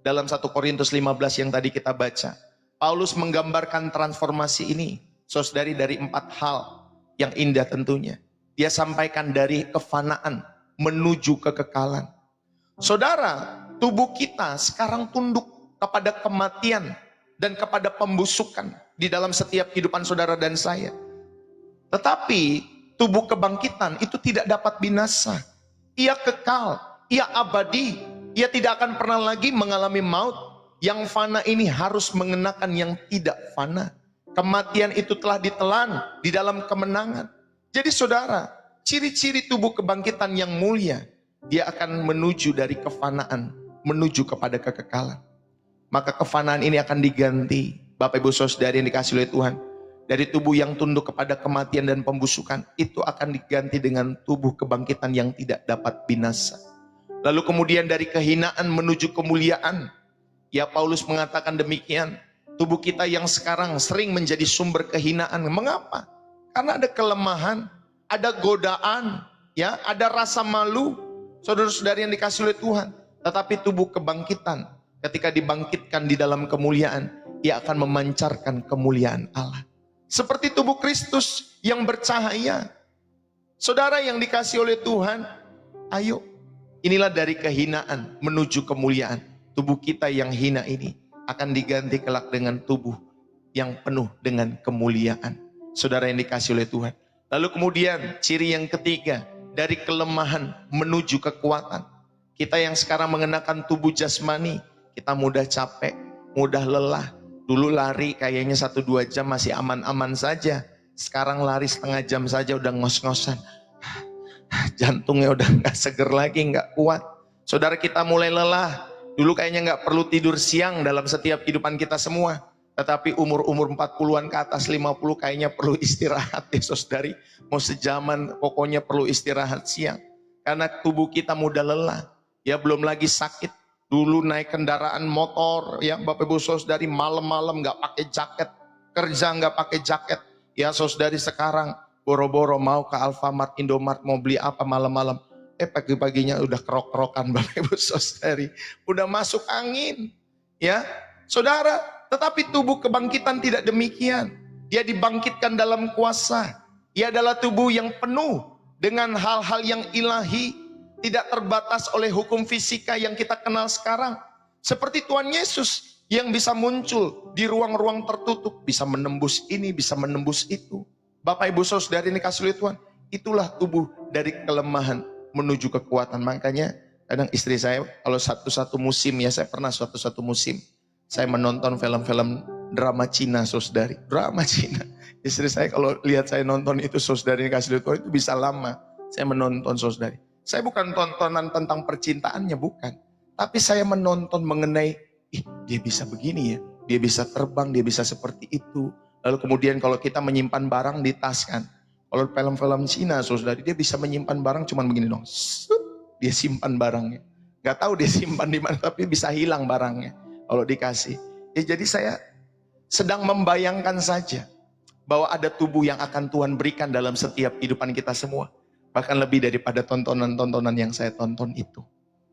S1: Dalam 1 Korintus 15 yang tadi kita baca, Paulus menggambarkan transformasi ini, saudari, dari 4 hal yang indah tentunya. Dia sampaikan dari kefanaan menuju kekekalan. Saudara, tubuh kita sekarang tunduk kepada kematian dan kepada pembusukan di dalam setiap kehidupan saudara dan saya. Tetapi tubuh kebangkitan itu tidak dapat binasa. Ia kekal, ia abadi. Ia tidak akan pernah lagi mengalami maut. Yang fana ini harus mengenakan yang tidak fana. Kematian itu telah ditelan di dalam kemenangan. Jadi saudara, ciri-ciri tubuh kebangkitan yang mulia, dia akan menuju dari kefanaan, menuju kepada kekekalan. Maka kefanaan ini akan diganti, Bapak Ibu Saudari yang dikasihi oleh Tuhan. Dari tubuh yang tunduk kepada kematian dan pembusukan, itu akan diganti dengan tubuh kebangkitan yang tidak dapat binasa. Lalu kemudian dari kehinaan menuju kemuliaan. Ya, Paulus mengatakan demikian. Tubuh kita yang sekarang sering menjadi sumber kehinaan. Mengapa? Karena ada kelemahan, ada godaan, ya, ada rasa malu. Saudara-saudari yang dikasihi oleh Tuhan. Tetapi tubuh kebangkitan, ketika dibangkitkan di dalam kemuliaan, ia akan memancarkan kemuliaan Allah. Seperti tubuh Kristus yang bercahaya. Saudara yang dikasihi oleh Tuhan, ayo. Inilah dari kehinaan menuju kemuliaan. Tubuh kita yang hina ini akan diganti kelak dengan tubuh yang penuh dengan kemuliaan. Saudara yang dikasihi oleh Tuhan. Lalu kemudian ciri yang ketiga, dari kelemahan menuju kekuatan. Kita yang sekarang mengenakan tubuh jasmani, kita mudah capek, mudah lelah. Dulu lari kayaknya 1-2 jam masih aman-aman saja. Sekarang lari setengah jam saja udah ngos-ngosan. Jantungnya udah gak seger lagi, gak kuat. Saudara, kita mulai lelah. Dulu kayaknya gak perlu tidur siang dalam setiap kehidupan kita semua. Tetapi umur-umur 40-an ke atas 50 kayaknya perlu istirahat ya saudari. Mau sejaman pokoknya perlu istirahat siang. Karena tubuh kita mudah lelah. Ya, belum lagi sakit. Dulu naik kendaraan motor ya Bapak Ibu Saudari, malam-malam gak pakai jaket. Kerja gak pakai jaket. Ya saudari, sekarang boro-boro mau ke Alfamart, Indomart, mau beli apa malam-malam. Pagi-paginya udah kerok-kerokan Bapak Ibu Saudari. Udah masuk angin. Ya, saudara, tetapi tubuh kebangkitan tidak demikian. Dia dibangkitkan dalam kuasa. Ia adalah tubuh yang penuh dengan hal-hal yang ilahi, tidak terbatas oleh hukum fisika yang kita kenal sekarang. Seperti Tuhan Yesus yang bisa muncul di ruang-ruang tertutup, bisa menembus ini, bisa menembus itu. Bapak Ibu Saudara ini kasih oleh Tuhan, itulah tubuh dari kelemahan menuju kekuatan. Makanya kadang istri saya kalau satu musim, ya saya pernah suatu musim saya menonton film-film drama Cina, saudari, drama Cina. Istri saya kalau lihat saya nonton itu, saudari kasih Tuhan, itu bisa lama saya menonton, saudari. Saya bukan tontonan tentang percintaannya, bukan. Tapi saya menonton mengenai, dia bisa begini ya, dia bisa terbang, dia bisa seperti itu. Lalu kemudian kalau kita menyimpan barang di tas kan, kalau film-film Cina, saudari, dia bisa menyimpan barang cuman begini dong, dia simpan barangnya. Gak tahu dia simpan di mana, tapi bisa hilang barangnya kalau dikasih. Ya, jadi saya sedang membayangkan saja bahwa ada tubuh yang akan Tuhan berikan dalam setiap kehidupan kita semua. Bahkan lebih daripada tontonan-tontonan yang saya tonton itu.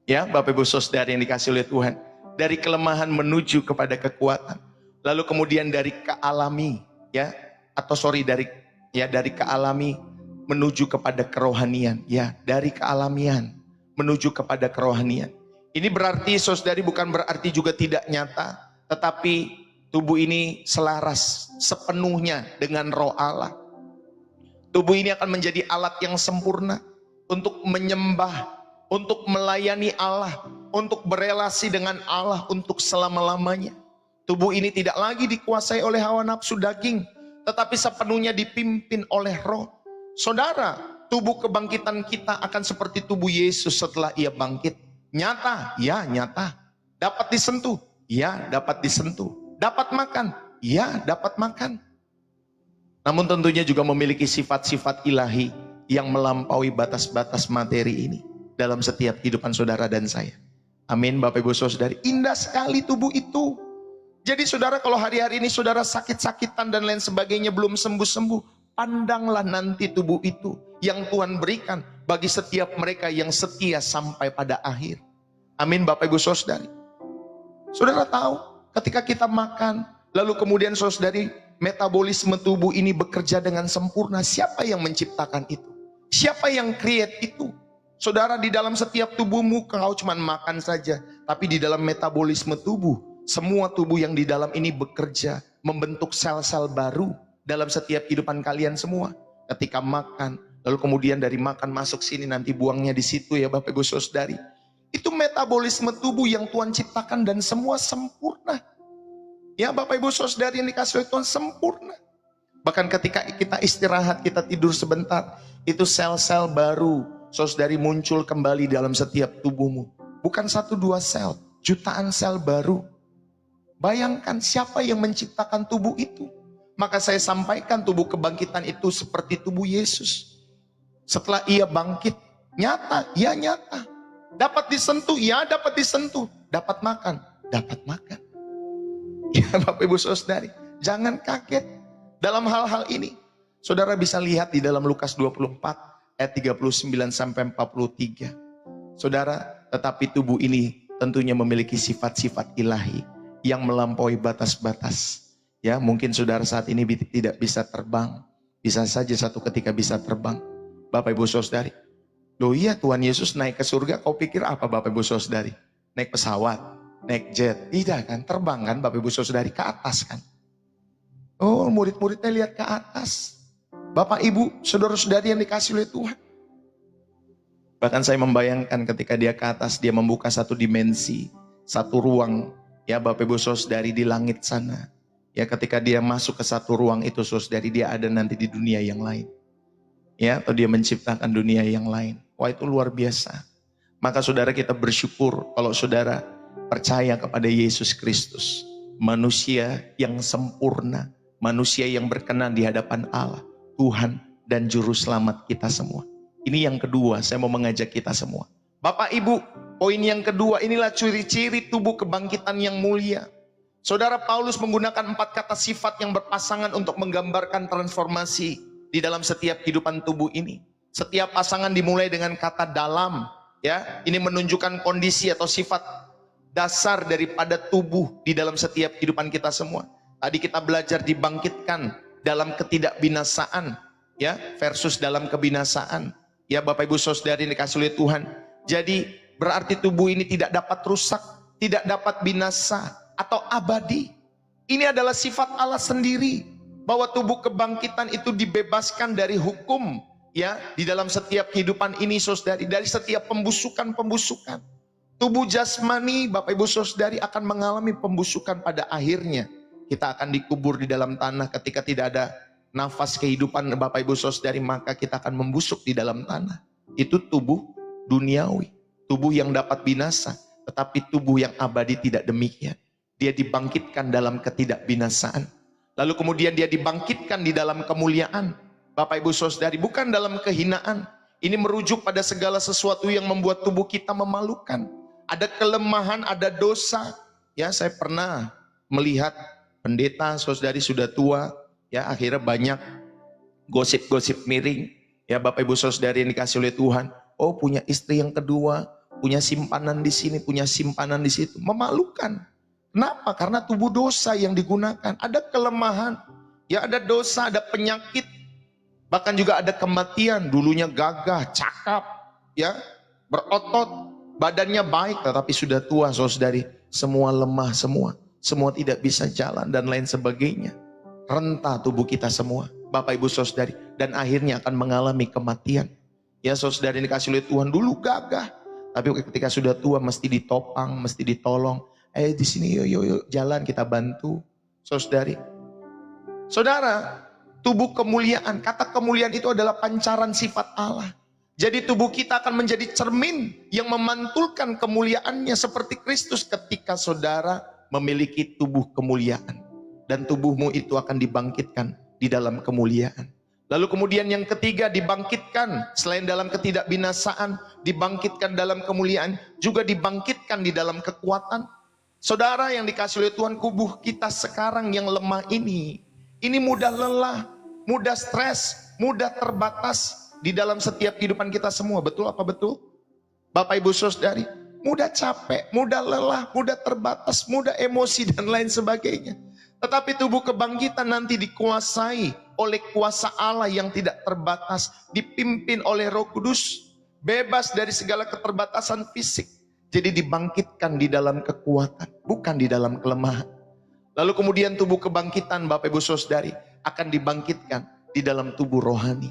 S1: Ya, Bapak Ibu Saudara yang dikasih oleh Tuhan. Dari kelemahan menuju kepada kekuatan. Lalu kemudian dari kealami, ya, atau dari kealami menuju kepada kerohanian. Ya, dari kealamian menuju kepada kerohanian. Ini berarti, saudari, bukan berarti juga tidak nyata, tetapi tubuh ini selaras sepenuhnya dengan roh Allah. Tubuh ini akan menjadi alat yang sempurna untuk menyembah, untuk melayani Allah, untuk berelasi dengan Allah untuk selama-lamanya. Tubuh ini tidak lagi dikuasai oleh hawa nafsu daging, tetapi sepenuhnya dipimpin oleh roh. Saudara, tubuh kebangkitan kita akan seperti tubuh Yesus setelah ia bangkit. Nyata, ya nyata. Dapat disentuh, ya dapat disentuh. Dapat makan, ya dapat makan. Namun tentunya juga memiliki sifat-sifat ilahi yang melampaui batas-batas materi ini dalam setiap kehidupan saudara dan saya. Amin, Bapak Ibu Saudari. Indah sekali tubuh itu. Jadi saudara, kalau hari-hari ini saudara sakit-sakitan dan lain sebagainya belum sembuh-sembuh, pandanglah nanti tubuh itu yang Tuhan berikan bagi setiap mereka yang setia sampai pada akhir. Amin, Bapak Ibu Saudari. Saudara tahu, ketika kita makan, lalu kemudian saudari, metabolisme tubuh ini bekerja dengan sempurna. Siapa yang menciptakan itu? Siapa yang create itu? Saudara, di dalam setiap tubuhmu kau cuma makan saja, tapi di dalam metabolisme tubuh, semua tubuh yang di dalam ini bekerja membentuk sel-sel baru dalam setiap kehidupan kalian semua. Ketika makan, lalu kemudian dari makan masuk sini, nanti buangnya di situ, ya Bapak Ibu Saudari. Itu metabolisme tubuh yang Tuhan ciptakan dan semua sempurna. Ya Bapak Ibu Saudari yang dikasih oleh Tuhan, sempurna. Bahkan ketika kita istirahat, kita tidur sebentar, itu sel-sel baru saudari muncul kembali dalam setiap tubuhmu. Bukan 1-2 sel, jutaan sel baru. Bayangkan siapa yang menciptakan tubuh itu. Maka saya sampaikan tubuh kebangkitan itu seperti tubuh Yesus. Setelah ia bangkit, nyata, ya nyata. Dapat disentuh, ya dapat disentuh. Dapat makan, dapat makan. Ya Bapak Ibu Saudari, jangan kaget dalam hal-hal ini. Saudara bisa lihat di dalam Lukas 24 ayat 39 sampai 43. Saudara, tetapi tubuh ini tentunya memiliki sifat-sifat ilahi yang melampaui batas-batas. Ya, mungkin saudara saat ini tidak bisa terbang, bisa saja satu ketika bisa terbang. Bapak Ibu Saudari, loh iya, Tuhan Yesus naik ke surga, kau pikir apa Bapak Ibu Saudari? Naik pesawat, naik jet? Tidak kan, terbang kan Bapak Ibu Saudari, ke atas kan. Oh, murid-muridnya lihat ke atas. Bapak Ibu, saudara-saudari yang dikasih oleh Tuhan. Bahkan saya membayangkan ketika dia ke atas, dia membuka satu dimensi, satu ruang, ya Bapak Ibu Saudari, di langit sana. Ya, ketika dia masuk ke satu ruang itu, saudari, dia ada nanti di dunia yang lain. Ya, atau dia menciptakan dunia yang lain. Wah, itu luar biasa. Maka saudara, kita bersyukur kalau saudara percaya kepada Yesus Kristus, manusia yang sempurna, manusia yang berkenan di hadapan Allah, Tuhan dan Juru Selamat kita semua. Ini yang kedua, saya mau mengajak kita semua. Bapak Ibu, poin yang kedua, inilah ciri-ciri tubuh kebangkitan yang mulia. Saudara, Paulus menggunakan 4 kata sifat yang berpasangan untuk menggambarkan transformasi di dalam setiap kehidupan tubuh ini. Setiap pasangan dimulai dengan kata dalam, ya. Ini menunjukkan kondisi atau sifat dasar daripada tubuh di dalam setiap kehidupan kita semua. Tadi kita belajar dibangkitkan, dalam ketidakbinasaan, ya, versus dalam kebinasaan. Ya Bapak Ibu Saudari yang dikasihi oleh Tuhan. Jadi berarti tubuh ini tidak dapat rusak, tidak dapat binasa atau abadi. Ini adalah sifat Allah sendiri, bahwa tubuh kebangkitan itu dibebaskan dari hukum, ya, di dalam setiap kehidupan ini Saudari, dari setiap pembusukan-pembusukan. Tubuh jasmani Bapak Ibu Saudari akan mengalami pembusukan pada akhirnya. Kita akan dikubur di dalam tanah ketika tidak ada nafas kehidupan Bapak Ibu Saudari, maka kita akan membusuk di dalam tanah. Itu tubuh duniawi, tubuh yang dapat binasa, tetapi tubuh yang abadi tidak demikian. Dia dibangkitkan dalam ketidakbinasaan. Lalu kemudian dia dibangkitkan di dalam kemuliaan. Bapak Ibu Saudari, bukan dalam kehinaan. Ini merujuk pada segala sesuatu yang membuat tubuh kita memalukan. Ada kelemahan, ada dosa. Ya, saya pernah melihat pendeta Saudari sudah tua, ya, akhirnya banyak gosip-gosip miring. Ya Bapak Ibu Saudari yang dikasihi oleh Tuhan, oh punya istri yang kedua, punya simpanan di sini, punya simpanan di situ. Memalukan. Kenapa? Karena tubuh dosa yang digunakan. Ada kelemahan, ya, ada dosa, ada penyakit, bahkan juga ada kematian. Dulunya gagah, cakap, ya, berotot, badannya baik, tetapi sudah tua Saudari, semua lemah, semua tidak bisa jalan dan lain sebagainya. Renta tubuh kita semua Bapak Ibu Saudari, dan akhirnya akan mengalami kematian. Ya Saudari yang dikasihi oleh Tuhan, dulu gagah, tapi ketika sudah tua mesti ditopang, mesti ditolong. Di sini yuk jalan, kita bantu Saudari. Saudara, tubuh kemuliaan, kata kemuliaan itu adalah pancaran sifat Allah. Jadi tubuh kita akan menjadi cermin yang memantulkan kemuliaannya seperti Kristus ketika saudara memiliki tubuh kemuliaan. Dan tubuhmu itu akan dibangkitkan di dalam kemuliaan. Lalu kemudian yang ketiga, dibangkitkan selain dalam ketidakbinasaan, dibangkitkan dalam kemuliaan, juga dibangkitkan di dalam kekuatan. Saudara yang dikasihi oleh Tuhan, tubuh kita sekarang yang lemah ini mudah lelah, mudah stres, mudah terbatas di dalam setiap kehidupan kita semua. Betul apa betul? Bapak Ibu Saudari, mudah capek, mudah lelah, mudah terbatas, mudah emosi dan lain sebagainya. Tetapi tubuh kebangkitan nanti dikuasai oleh kuasa Allah yang tidak terbatas, dipimpin oleh Roh Kudus, bebas dari segala keterbatasan fisik. Jadi dibangkitkan di dalam kekuatan, bukan di dalam kelemahan. Lalu kemudian tubuh kebangkitan Bapak Ibu Saudari akan dibangkitkan di dalam tubuh rohani.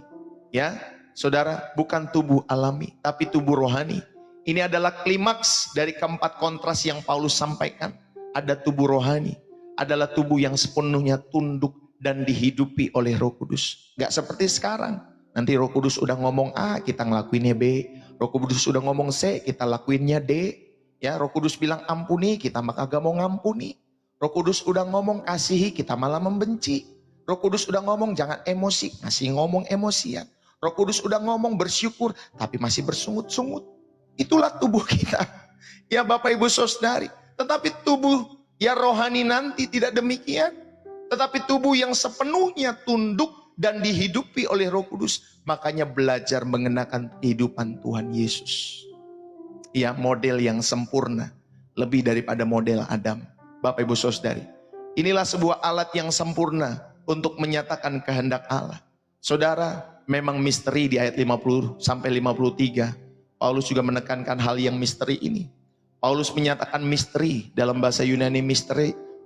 S1: Ya, saudara, bukan tubuh alami, tapi tubuh rohani. Ini adalah klimaks dari keempat kontras yang Paulus sampaikan. Ada tubuh rohani, adalah tubuh yang sepenuhnya tunduk dan dihidupi oleh Roh Kudus. Gak seperti sekarang. Nanti Roh Kudus udah ngomong A, kita ngelakuinnya B. Roh Kudus udah ngomong C, kita lakuinnya D. Ya, Roh Kudus bilang ampuni, kita maka gak mau ngampuni. Roh Kudus udah ngomong kasihi, kita malah membenci. Roh Kudus udah ngomong jangan emosi, masih ngomong emosian. Roh Kudus udah ngomong bersyukur, tapi masih bersungut-sungut. Itulah tubuh kita. Ya Bapak Ibu Saudari. Tetapi tubuh ya rohani nanti tidak demikian. Tetapi tubuh yang sepenuhnya tunduk dan dihidupi oleh Roh Kudus. Makanya belajar mengenakan kehidupan Tuhan Yesus. Ya, model yang sempurna. Lebih daripada model Adam. Bapak Ibu Saudari. Inilah sebuah alat yang sempurna untuk menyatakan kehendak Allah. Saudara, memang misteri di ayat 50 sampai 53. Paulus juga menekankan hal yang misteri ini. Paulus menyatakan misteri dalam bahasa Yunani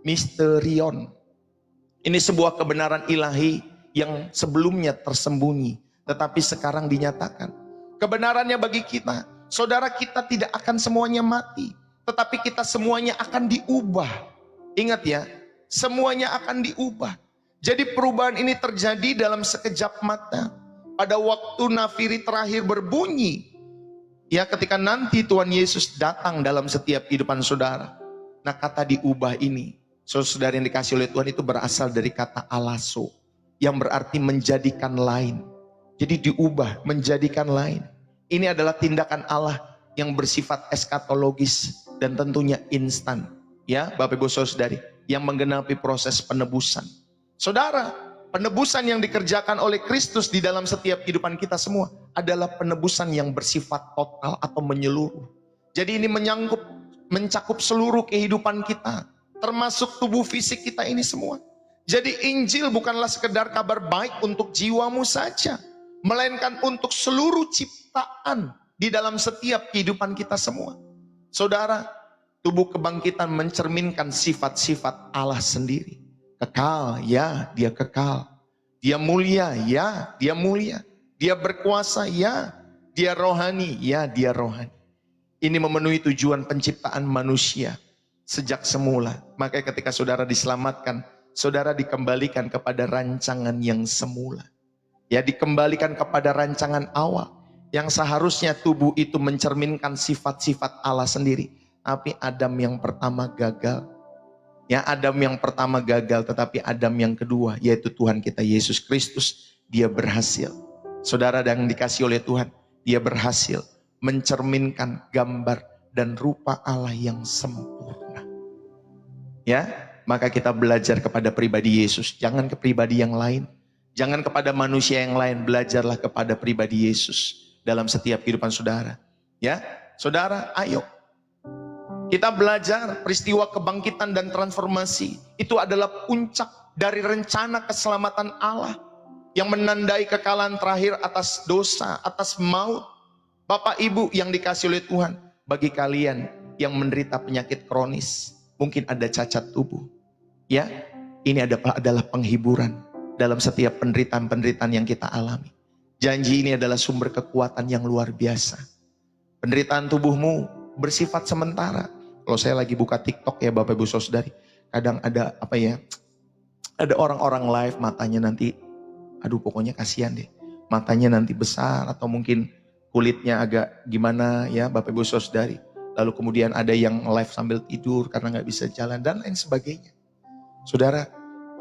S1: misterion. Ini sebuah kebenaran ilahi yang sebelumnya tersembunyi, tetapi sekarang dinyatakan. Kebenarannya bagi kita, saudara, kita tidak akan semuanya mati, tetapi kita semuanya akan diubah. Ingat ya, semuanya akan diubah. Jadi perubahan ini terjadi dalam sekejap mata. Pada waktu nafiri terakhir berbunyi, ya, ketika nanti Tuhan Yesus datang dalam setiap kehidupan saudara. Nah, kata diubah ini, saudara yang dikasihi oleh Tuhan, itu berasal dari kata alaso, yang berarti menjadikan lain. Jadi diubah, menjadikan lain. Ini adalah tindakan Allah yang bersifat eskatologis dan tentunya instan. Ya, Bapak Ibu Saudari, yang menggenapi proses penebusan. Saudara, penebusan yang dikerjakan oleh Kristus di dalam setiap kehidupan kita semua adalah penebusan yang bersifat total atau menyeluruh. Jadi ini mencakup seluruh kehidupan kita, termasuk tubuh fisik kita ini semua. Jadi Injil bukanlah sekedar kabar baik untuk jiwamu saja, melainkan untuk seluruh ciptaan di dalam setiap kehidupan kita semua. Saudara, tubuh kebangkitan mencerminkan sifat-sifat Allah sendiri. Kekal, ya dia kekal. Dia mulia, ya dia mulia. Dia berkuasa, ya dia rohani, ya dia rohani. Ini memenuhi tujuan penciptaan manusia sejak semula. Makanya ketika saudara diselamatkan, saudara dikembalikan kepada rancangan yang semula. Ya, dikembalikan kepada rancangan awal. Yang seharusnya tubuh itu mencerminkan sifat-sifat Allah sendiri. Tapi Adam yang pertama gagal. Ya, Adam yang pertama gagal, tetapi Adam yang kedua, yaitu Tuhan kita Yesus Kristus, dia berhasil. Saudara yang dikasih oleh Tuhan, dia berhasil mencerminkan gambar dan rupa Allah yang sempurna. Ya, maka kita belajar kepada pribadi Yesus, jangan ke pribadi yang lain. Jangan kepada manusia yang lain, belajarlah kepada pribadi Yesus dalam setiap kehidupan saudara. Ya, saudara, ayo. Kita belajar peristiwa kebangkitan dan transformasi. Itu adalah puncak dari rencana keselamatan Allah. Yang menandai kekalahan terakhir atas dosa, atas maut. Bapak Ibu yang dikasih oleh Tuhan. Bagi kalian yang menderita penyakit kronis. Mungkin ada cacat tubuh. Ya, ini adalah penghiburan dalam setiap penderitaan-penderitaan yang kita alami. Janji ini adalah sumber kekuatan yang luar biasa. Penderitaan tubuhmu bersifat sementara. Kalau saya lagi buka TikTok ya Bapak Ibu Saudari, kadang ada ada orang-orang live matanya nanti, aduh pokoknya kasihan deh, matanya nanti besar atau mungkin kulitnya agak gimana ya Bapak Ibu Saudari. Lalu kemudian ada yang live sambil tidur karena nggak bisa jalan dan lain sebagainya. Saudara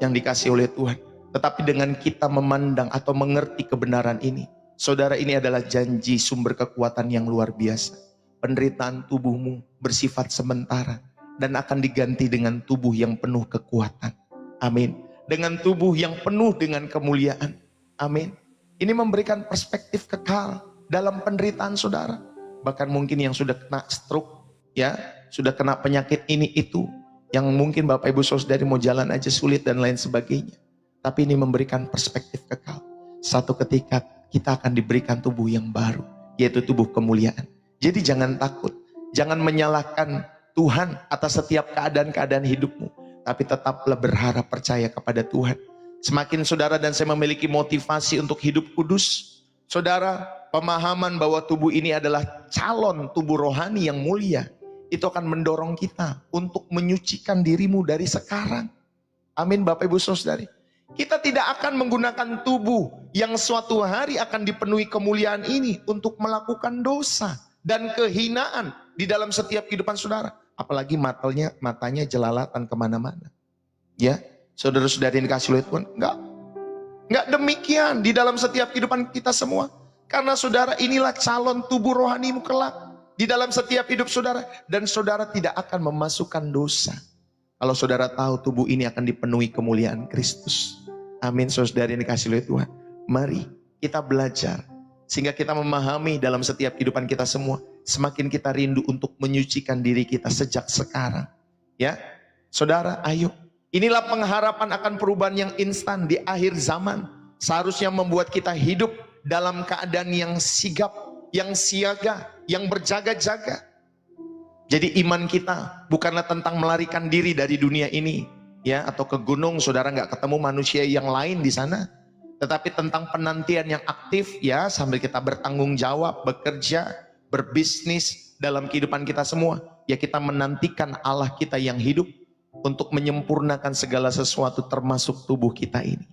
S1: yang dikasih oleh Tuhan, tetapi dengan kita memandang atau mengerti kebenaran ini, saudara, ini adalah janji sumber kekuatan yang luar biasa. Penderitaan tubuhmu bersifat sementara dan akan diganti dengan tubuh yang penuh kekuatan. Amin. Dengan tubuh yang penuh dengan kemuliaan. Amin. Ini memberikan perspektif kekal dalam penderitaan saudara. Bahkan mungkin yang sudah kena stroke, ya, sudah kena penyakit ini itu, yang mungkin Bapak Ibu Saudari mau jalan aja sulit dan lain sebagainya. Tapi ini memberikan perspektif kekal. Satu ketika kita akan diberikan tubuh yang baru, yaitu tubuh kemuliaan. Jadi jangan takut, jangan menyalahkan Tuhan atas setiap keadaan-keadaan hidupmu. Tapi tetaplah berharap percaya kepada Tuhan. Semakin saudara dan saya memiliki motivasi untuk hidup kudus, saudara, pemahaman bahwa tubuh ini adalah calon tubuh rohani yang mulia, itu akan mendorong kita untuk menyucikan dirimu dari sekarang. Amin Bapak Ibu Saudari. Kita tidak akan menggunakan tubuh yang suatu hari akan dipenuhi kemuliaan ini untuk melakukan dosa dan kehinaan di dalam setiap kehidupan saudara. Apalagi matanya jelalatan kemana-mana. Ya, saudara-saudari yang dikasih oleh Tuhan, enggak demikian di dalam setiap kehidupan kita semua. Karena saudara, inilah calon tubuh rohanimu kelak di dalam setiap hidup saudara. Dan saudara tidak akan memasukkan dosa. Kalau saudara tahu tubuh ini akan dipenuhi kemuliaan Kristus. Amin, saudara yang dikasih oleh Tuhan. Mari kita belajar. Sehingga kita memahami dalam setiap kehidupan kita semua. Semakin kita rindu untuk menyucikan diri kita sejak sekarang. Ya, saudara, ayo. Inilah pengharapan akan perubahan yang instan di akhir zaman. Seharusnya membuat kita hidup dalam keadaan yang sigap, yang siaga, yang berjaga-jaga. Jadi iman kita bukanlah tentang melarikan diri dari dunia ini, ya, atau ke gunung saudara nggak ketemu manusia yang lain di sana, tetapi tentang penantian yang aktif, ya, sambil kita bertanggung jawab, bekerja, berbisnis dalam kehidupan kita semua, ya, kita menantikan Allah kita yang hidup untuk menyempurnakan segala sesuatu termasuk tubuh kita ini.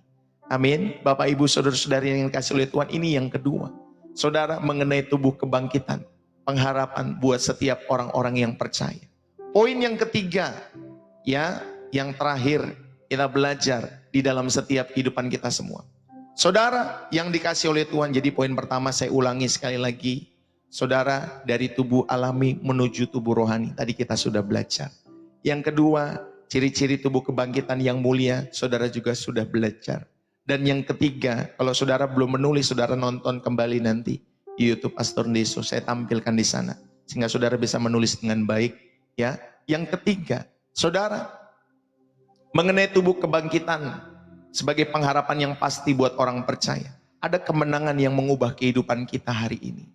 S1: Amin. Bapak Ibu saudara-saudari yang dikasih oleh Tuhan, ini yang kedua. Saudara, mengenai tubuh kebangkitan, pengharapan buat setiap orang-orang yang percaya. Poin yang ketiga, ya, yang terakhir kita belajar di dalam setiap kehidupan kita semua. Saudara yang dikasih oleh Tuhan, jadi poin pertama saya ulangi sekali lagi. Saudara, dari tubuh alami menuju tubuh rohani, tadi kita sudah belajar. Yang kedua, ciri-ciri tubuh kebangkitan yang mulia, saudara juga sudah belajar. Dan yang ketiga, kalau saudara belum menulis, saudara nonton kembali nanti di YouTube Pastor Deso, saya tampilkan di sana sehingga saudara bisa menulis dengan baik, ya. Yang ketiga, saudara, Mengenai tubuh kebangkitan sebagai pengharapan yang pasti buat orang percaya. Ada kemenangan yang mengubah kehidupan kita hari ini.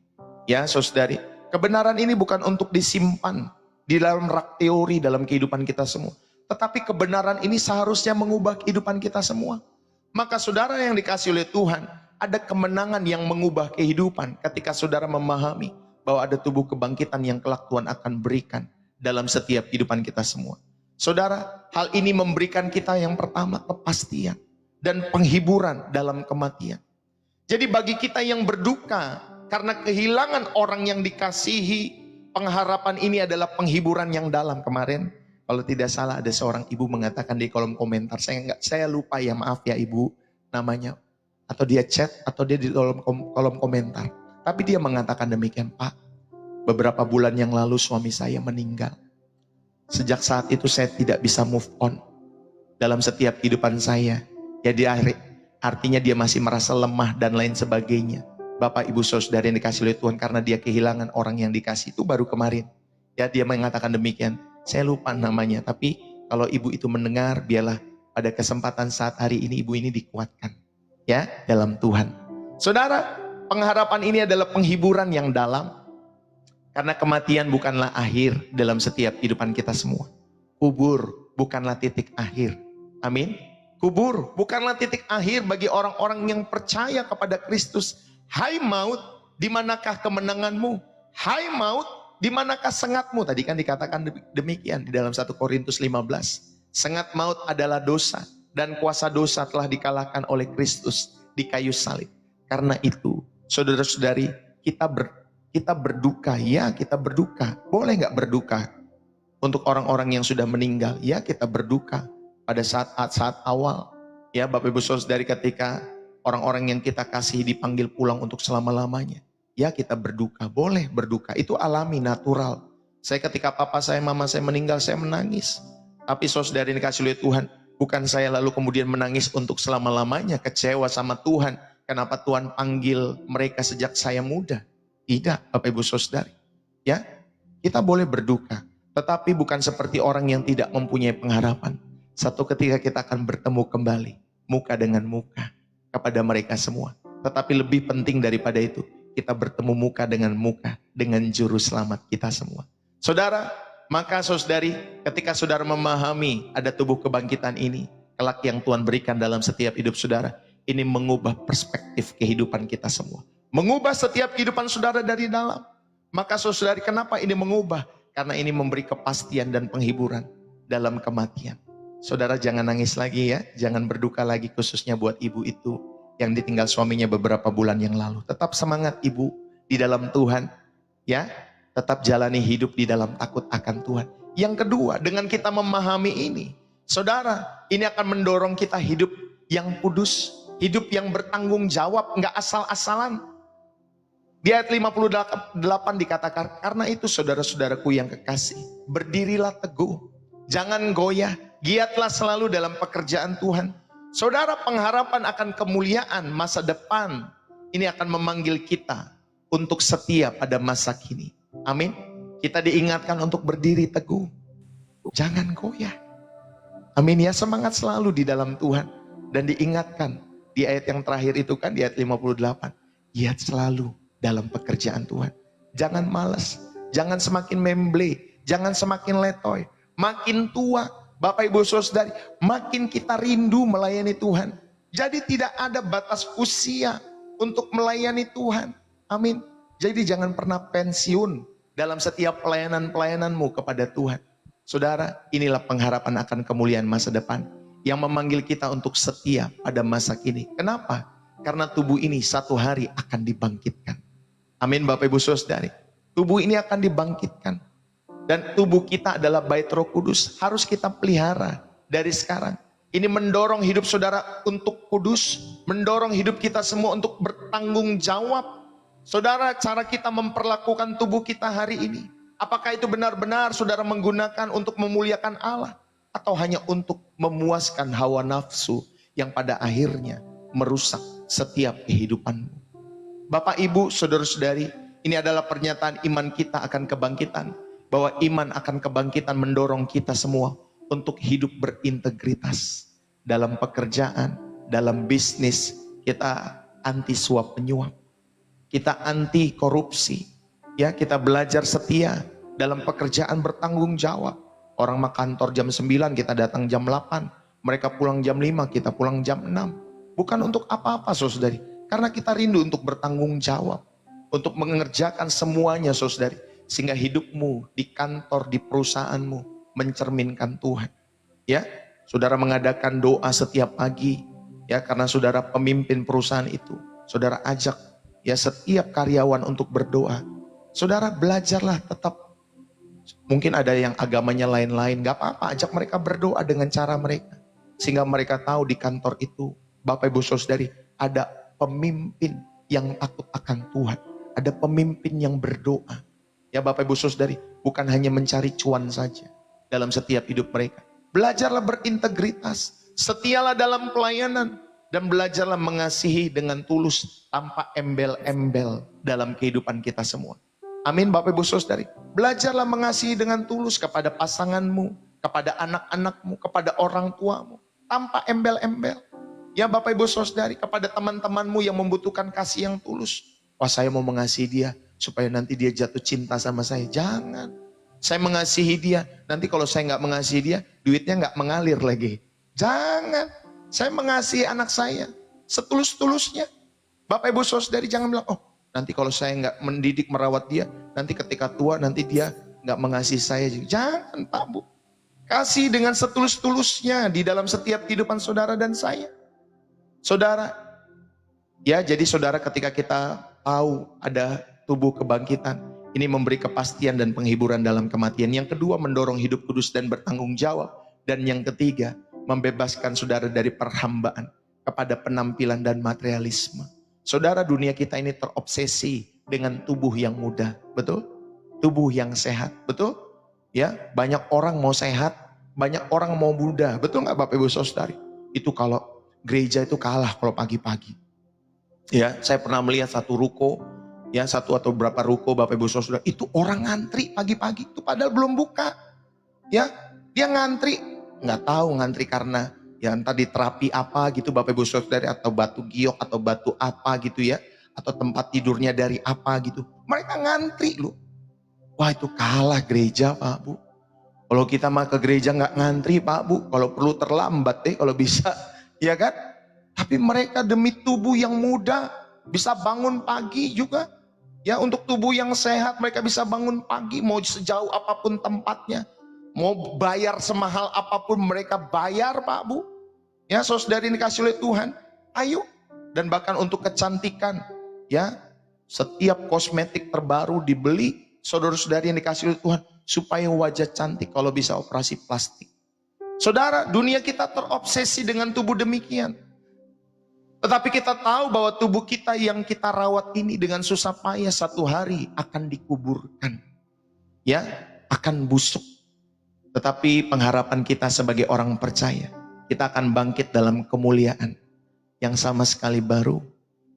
S1: Ya saudari, kebenaran ini bukan untuk disimpan di dalam rak teori dalam kehidupan kita semua. Tetapi kebenaran ini seharusnya mengubah kehidupan kita semua. Maka saudara yang dikasih oleh Tuhan, ada kemenangan yang mengubah kehidupan ketika saudara memahami bahwa ada tubuh kebangkitan yang kelak Tuhan akan berikan dalam setiap kehidupan kita semua. Saudara, hal ini memberikan kita yang pertama kepastian dan penghiburan dalam kematian. Jadi bagi kita yang berduka karena kehilangan orang yang dikasihi, pengharapan ini adalah penghiburan yang dalam. Kemarin kalau tidak salah ada seorang ibu mengatakan di kolom komentar, saya lupa ya, maaf ya ibu namanya, atau dia chat atau dia di kolom komentar. Tapi dia mengatakan demikian, Pak, beberapa bulan yang lalu suami saya meninggal. Sejak saat itu saya tidak bisa move on dalam setiap kehidupan saya. Ya artinya dia masih merasa lemah dan lain sebagainya. Bapak ibu saudara yang dikasih oleh Tuhan, karena dia kehilangan orang yang dikasih itu baru kemarin. Ya dia mengatakan demikian. Saya lupa namanya, tapi kalau ibu itu mendengar, biarlah pada kesempatan saat hari ini ibu ini dikuatkan. Ya dalam Tuhan. Saudara, pengharapan ini adalah penghiburan yang dalam. Karena kematian bukanlah akhir dalam setiap kehidupan kita semua. Kubur bukanlah titik akhir. Amin. Kubur bukanlah titik akhir bagi orang-orang yang percaya kepada Kristus. Hai maut, di manakah kemenanganmu? Hai maut, di manakah sengatmu? Tadi kan dikatakan demikian di dalam 1 Korintus 15. Sengat maut adalah dosa, dan kuasa dosa telah dikalahkan oleh Kristus di kayu salib. Karena itu, saudara-saudari, kita berduka, ya kita berduka. Boleh nggak berduka? Untuk orang-orang yang sudah meninggal, ya kita berduka pada saat-saat awal. Ya Bapak Ibu Saudari, ketika orang-orang yang kita kasih dipanggil pulang untuk selama-lamanya, ya kita berduka, boleh berduka. Itu alami, natural. Saya ketika papa saya, mama saya meninggal, saya menangis. Tapi saudari yang dikasih oleh Tuhan, bukan saya lalu kemudian menangis untuk selama-lamanya, kecewa sama Tuhan. Kenapa Tuhan panggil mereka sejak saya muda? Tidak, Bapak Ibu Saudari. Ya, kita boleh berduka, tetapi bukan seperti orang yang tidak mempunyai pengharapan. Satu ketika kita akan bertemu kembali, muka dengan muka, kepada mereka semua. Tetapi lebih penting daripada itu, kita bertemu muka dengan juru selamat kita semua. Saudara, maka saudari, ketika saudara memahami ada tubuh kebangkitan ini, kelak yang Tuhan berikan dalam setiap hidup saudara, ini mengubah perspektif kehidupan kita semua. Mengubah setiap kehidupan saudara dari dalam. Maka saudari, kenapa ini mengubah? Karena ini memberi kepastian dan penghiburan dalam kematian. Saudara jangan nangis lagi ya, jangan berduka lagi, khususnya buat ibu itu yang ditinggal suaminya beberapa bulan yang lalu. Tetap semangat ibu di dalam Tuhan, ya. Tetap jalani hidup di dalam takut akan Tuhan. Yang kedua, dengan kita memahami ini, saudara, ini akan mendorong kita hidup yang kudus, hidup yang bertanggung jawab, nggak asal-asalan. Di ayat 58 dikatakan, karena itu saudara-saudaraku yang kekasih, berdirilah teguh, jangan goyah, giatlah selalu dalam pekerjaan Tuhan. Saudara, pengharapan akan kemuliaan masa depan ini akan memanggil kita untuk setia pada masa kini. Amin. Kita diingatkan untuk berdiri teguh, jangan goyah. Amin ya, semangat selalu di dalam Tuhan. Dan diingatkan di ayat yang terakhir itu kan, di ayat 58, giat selalu dalam pekerjaan Tuhan. Jangan malas, jangan semakin memble, jangan semakin letoy. Makin tua, Bapak Ibu Saudari, makin kita rindu melayani Tuhan. Jadi tidak ada batas usia untuk melayani Tuhan. Amin. Jadi jangan pernah pensiun dalam setiap pelayanan-pelayananmu kepada Tuhan. Saudara, inilah pengharapan akan kemuliaan masa depan yang memanggil kita untuk setia pada masa kini. Kenapa? Karena tubuh ini satu hari akan dibangkitkan. Amin Bapak Ibu Saudari. Tubuh ini akan dibangkitkan. Dan tubuh kita adalah bait Roh Kudus. Harus kita pelihara dari sekarang. Ini mendorong hidup saudara untuk kudus. Mendorong hidup kita semua untuk bertanggung jawab. Saudara, cara kita memperlakukan tubuh kita hari ini, apakah itu benar-benar saudara menggunakan untuk memuliakan Allah? Atau hanya untuk memuaskan hawa nafsu yang pada akhirnya merusak setiap kehidupanmu? Bapak, Ibu, saudara-saudari, ini adalah pernyataan iman kita akan kebangkitan. Bahwa iman akan kebangkitan mendorong kita semua untuk hidup berintegritas. Dalam pekerjaan, dalam bisnis, kita anti suap penyuap. Kita anti korupsi. Ya, kita belajar setia dalam pekerjaan, bertanggung jawab. Orang mah kantor jam 9, kita datang jam 8. Mereka pulang jam 5, kita pulang jam 6. Bukan untuk apa-apa, saudari. Karena kita rindu untuk bertanggung jawab. Untuk mengerjakan semuanya, saudari. Sehingga hidupmu di kantor, di perusahaanmu mencerminkan Tuhan. Ya, saudara mengadakan doa setiap pagi. Ya, karena saudara pemimpin perusahaan itu. Saudara ajak ya setiap karyawan untuk berdoa. Saudara belajarlah tetap. Mungkin ada yang agamanya lain-lain, gak apa-apa, ajak mereka berdoa dengan cara mereka. Sehingga mereka tahu di kantor itu, Bapak Ibu Saudari, ada pemimpin yang takut akan Tuhan. Ada pemimpin yang berdoa. Ya Bapak Ibu Saudari, bukan hanya mencari cuan saja dalam setiap hidup mereka. Belajarlah berintegritas, setialah dalam pelayanan, dan belajarlah mengasihi dengan tulus tanpa embel-embel dalam kehidupan kita semua. Amin Bapak Ibu Saudari. Belajarlah mengasihi dengan tulus kepada pasanganmu, kepada anak-anakmu, kepada orang tuamu, tanpa embel-embel. Ya Bapak Ibu Saudari, kepada teman-temanmu yang membutuhkan kasih yang tulus. Wah, saya mau mengasihi dia supaya nanti dia jatuh cinta sama saya. Jangan. Saya mengasihi dia, nanti kalau saya nggak mengasihi dia, duitnya nggak mengalir lagi. Jangan. Saya mengasihi anak saya setulus-tulusnya. Bapak Ibu Saudari jangan bilang, oh nanti kalau saya nggak mendidik merawat dia, nanti ketika tua nanti dia nggak mengasihi saya. Jangan Pak Bu. Kasih dengan setulus-tulusnya di dalam setiap kehidupan saudara dan saya. Saudara, ya jadi saudara ketika kita tahu ada tubuh kebangkitan, ini memberi kepastian dan penghiburan dalam kematian. Yang kedua, mendorong hidup kudus dan bertanggung jawab. Dan yang ketiga, membebaskan saudara dari perhambaan kepada penampilan dan materialisme. Saudara, dunia kita ini terobsesi dengan tubuh yang muda, betul? Tubuh yang sehat, betul? Ya, banyak orang mau sehat, banyak orang mau muda, betul nggak Bapak Ibu Saudari? Itu kalau gereja itu kalah kalau pagi-pagi. Ya, saya pernah melihat satu ruko, ya satu atau berapa ruko Bapak Ibu Saudara, itu orang ngantri pagi-pagi, itu padahal belum buka. Ya, dia ngantri, nggak tahu ngantri karena ya entah di terapi apa gitu Bapak Ibu Saudara, atau batu giok atau batu apa gitu ya, atau tempat tidurnya dari apa gitu. Mereka ngantri loh. Wah, itu kalah gereja Pak Bu. Kalau kita mah ke gereja nggak ngantri Pak Bu, kalau perlu terlambat deh kalau bisa, ya kan? Tapi mereka demi tubuh yang muda bisa bangun pagi juga. Ya, untuk tubuh yang sehat mereka bisa bangun pagi, mau sejauh apapun tempatnya. Mau bayar semahal apapun mereka bayar Pak Bu. Ya saudari dikasih oleh Tuhan, ayo. Dan bahkan untuk kecantikan, ya setiap kosmetik terbaru dibeli saudara-saudari yang dikasih oleh Tuhan, supaya wajah cantik, kalau bisa operasi plastik. Saudara, dunia kita terobsesi dengan tubuh demikian. Tetapi kita tahu bahwa tubuh kita yang kita rawat ini dengan susah payah satu hari akan dikuburkan. Ya, akan busuk. Tetapi pengharapan kita sebagai orang percaya, kita akan bangkit dalam kemuliaan yang sama sekali baru.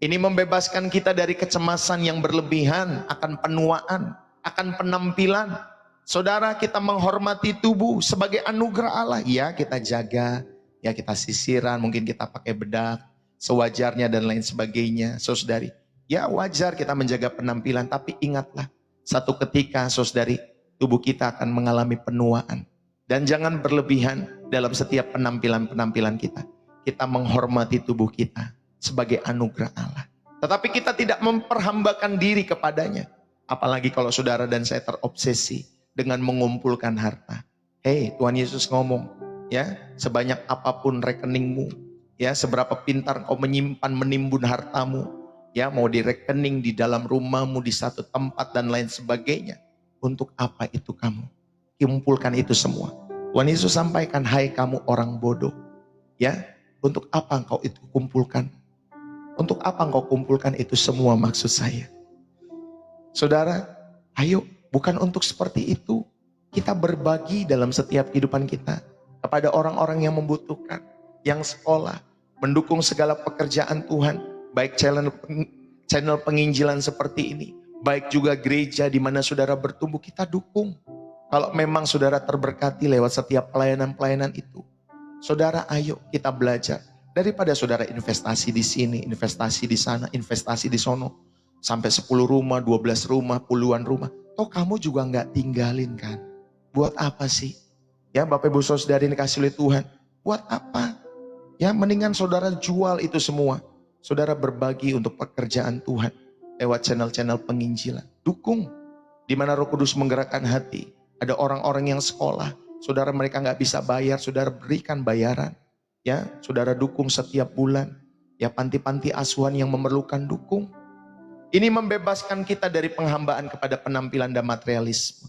S1: Ini membebaskan kita dari kecemasan yang berlebihan akan penuaan, akan penampilan. Saudara, kita menghormati tubuh sebagai anugerah Allah. Ya, kita jaga, ya kita sisiran, mungkin kita pakai bedak sewajarnya dan lain sebagainya. Saudari, ya wajar kita menjaga penampilan, tapi ingatlah satu ketika saudari, tubuh kita akan mengalami penuaan. Dan jangan berlebihan dalam setiap penampilan-penampilan kita. Kita menghormati tubuh kita sebagai anugerah Allah. Tetapi kita tidak memperhambakan diri kepadanya. Apalagi kalau saudara dan saya terobsesi dengan mengumpulkan harta. Hei, Tuhan Yesus ngomong, ya, sebanyak apapun rekeningmu, ya, seberapa pintar kau menyimpan menimbun hartamu, ya, mau di rekening, di dalam rumahmu, di satu tempat dan lain sebagainya. Untuk apa itu kamu? Kumpulkan itu semua. Tuhan Yesus sampaikan, hai kamu orang bodoh, ya, untuk apa engkau itu kumpulkan? Untuk apa engkau kumpulkan itu semua, maksud saya? Saudara, ayo, bukan untuk seperti itu. Kita berbagi dalam setiap kehidupan kita kepada orang-orang yang membutuhkan, yang sekolah, mendukung segala pekerjaan Tuhan, baik channel penginjilan seperti ini, baik juga gereja di mana saudara bertumbuh, kita dukung. Kalau memang saudara terberkati lewat setiap pelayanan-pelayanan itu, saudara ayo kita belajar. Daripada saudara investasi di sini, investasi di sana, investasi di sono. Sampai 10 rumah, 12 rumah, puluhan rumah. Toh kamu juga nggak tinggalin kan? Buat apa sih? Ya Bapak Ibu Saudara yang dikasih oleh Tuhan. Buat apa? Ya mendingan saudara jual itu semua. Saudara berbagi untuk pekerjaan Tuhan. Lewat channel-channel penginjilan. Dukung. Di mana Roh Kudus menggerakkan hati. Ada orang-orang yang sekolah. Saudara mereka nggak bisa bayar. Saudara berikan bayaran. Ya, saudara dukung setiap bulan. Ya panti-panti asuhan yang memerlukan dukung. Ini membebaskan kita dari penghambaan kepada penampilan dan materialisme.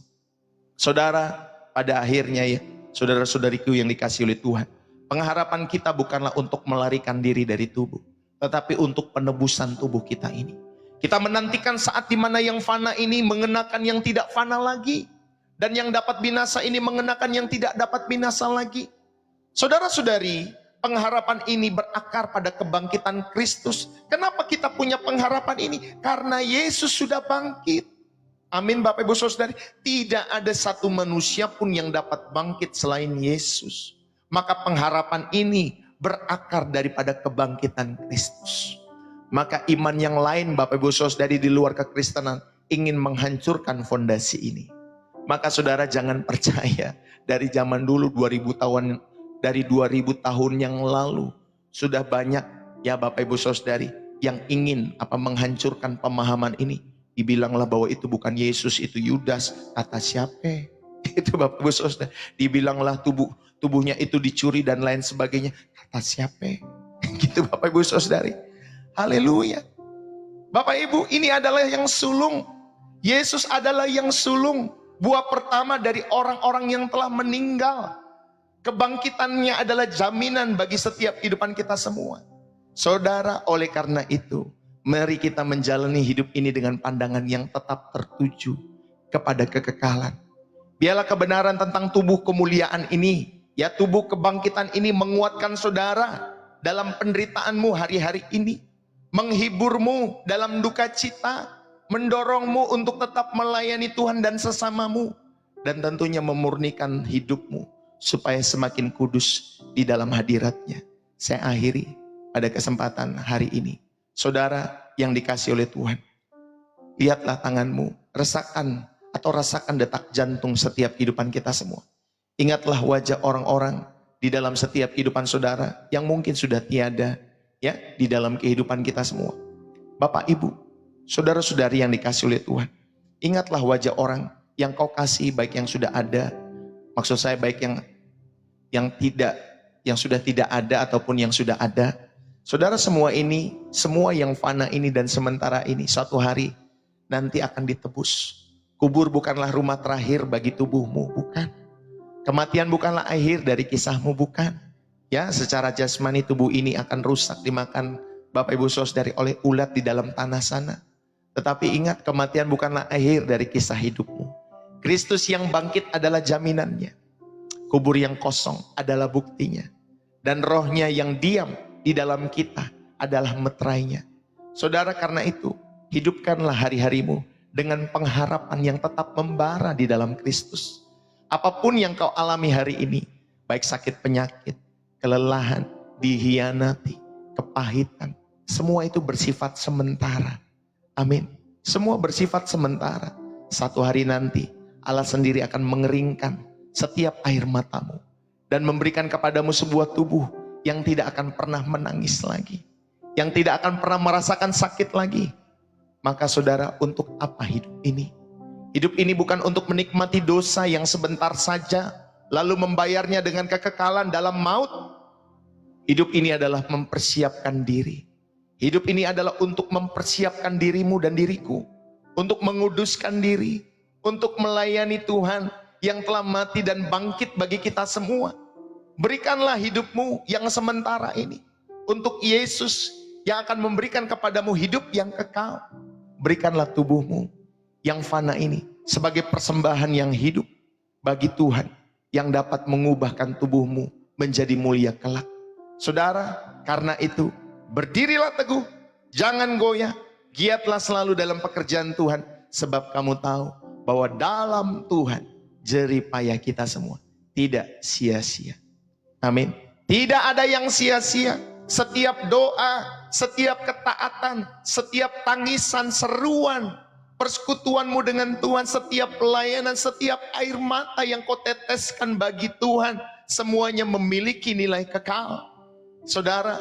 S1: Saudara, pada akhirnya ya, saudara-saudariku yang dikasih oleh Tuhan, pengharapan kita bukanlah untuk melarikan diri dari tubuh, tetapi untuk penebusan tubuh kita ini. Kita menantikan saat di mana yang fana ini mengenakan yang tidak fana lagi, dan yang dapat binasa ini mengenakan yang tidak dapat binasa lagi. Saudara-saudari, pengharapan ini berakar pada kebangkitan Kristus. Kenapa kita punya pengharapan ini? Karena Yesus sudah bangkit. Amin Bapak Ibu Saudari. Tidak ada satu manusia pun yang dapat bangkit selain Yesus. Maka pengharapan ini berakar daripada kebangkitan Kristus. Maka iman yang lain Bapak Ibu Saudari di luar kekristenan ingin menghancurkan fondasi ini. Maka saudara jangan percaya dari zaman dulu 2000 tahun dari 2000 tahun yang lalu sudah banyak ya Bapak Ibu Saudari yang ingin menghancurkan pemahaman ini. Dibilanglah bahwa itu bukan Yesus, itu Yudas. Kata siapa? Itu Bapak Ibu Saudari. Dibilanglah tubuhnya itu dicuri dan lain sebagainya. Kata siapa? Gitu Bapak Ibu Saudari. Haleluya. Bapak Ibu, ini adalah yang sulung. Yesus adalah yang sulung. Buah pertama dari orang-orang yang telah meninggal. Kebangkitannya adalah jaminan bagi setiap kehidupan kita semua. Saudara, oleh karena itu, mari kita menjalani hidup ini dengan pandangan yang tetap tertuju kepada kekekalan. Biarlah kebenaran tentang tubuh kemuliaan ini, ya tubuh kebangkitan ini menguatkan saudara dalam penderitaanmu hari-hari ini. Menghiburmu dalam duka cita, mendorongmu untuk tetap melayani Tuhan dan sesamamu. Dan tentunya memurnikan hidupmu supaya semakin kudus di dalam hadiratnya. Saya akhiri pada kesempatan hari ini. Saudara yang dikasih oleh Tuhan, lihatlah tanganmu, rasakan detak jantung setiap kehidupan kita semua. Ingatlah wajah orang-orang di dalam setiap kehidupan saudara yang mungkin sudah tiada ya di dalam kehidupan kita semua. Bapak Ibu, saudara-saudari yang dikasih oleh Tuhan, ingatlah wajah orang yang kau kasih, baik yang sudah ada, maksud saya baik yang sudah tidak ada ataupun yang sudah ada. Saudara, semua ini, semua yang fana ini dan sementara ini suatu hari nanti akan ditebus. Kubur bukanlah rumah terakhir bagi tubuhmu, bukan. Kematian bukanlah akhir dari kisahmu, bukan. Ya, secara jasmani tubuh ini akan rusak dimakan Bapak Ibu Saudari oleh ulat di dalam tanah sana. Tetapi ingat, kematian bukanlah akhir dari kisah hidupmu. Kristus yang bangkit adalah jaminannya. Kubur yang kosong adalah buktinya. Dan rohnya yang diam di dalam kita adalah meterainya. Saudara, karena itu, hidupkanlah hari-harimu dengan pengharapan yang tetap membara di dalam Kristus. Apapun yang kau alami hari ini, baik sakit penyakit, kelelahan, dihianati, kepahitan, semua itu bersifat sementara. Amin. Semua bersifat sementara. Satu hari nanti, Allah sendiri akan mengeringkan setiap air matamu dan memberikan kepadamu sebuah tubuh yang tidak akan pernah menangis lagi, yang tidak akan pernah merasakan sakit lagi. Maka saudara, untuk apa hidup ini? Hidup ini bukan untuk menikmati dosa yang sebentar saja lalu membayarnya dengan kekekalan dalam maut. Hidup ini adalah mempersiapkan diri. Hidup ini adalah untuk mempersiapkan dirimu dan diriku, untuk menguduskan diri, untuk melayani Tuhan yang telah mati dan bangkit bagi kita semua. Berikanlah hidupmu yang sementara ini untuk Yesus yang akan memberikan kepadamu hidup yang kekal. Berikanlah tubuhmu yang fana ini sebagai persembahan yang hidup bagi Tuhan yang dapat mengubahkan tubuhmu menjadi mulia kelak. Saudara, karena itu berdirilah teguh, jangan goyah, giatlah selalu dalam pekerjaan Tuhan, sebab kamu tahu bahwa dalam Tuhan jerih payah kita semua tidak sia-sia. Amin. Tidak ada yang sia-sia. Setiap doa, setiap ketaatan, setiap tangisan, seruan, persekutuanmu dengan Tuhan, setiap pelayanan, setiap air mata yang kau teteskan bagi Tuhan, semuanya memiliki nilai kekal. Saudara,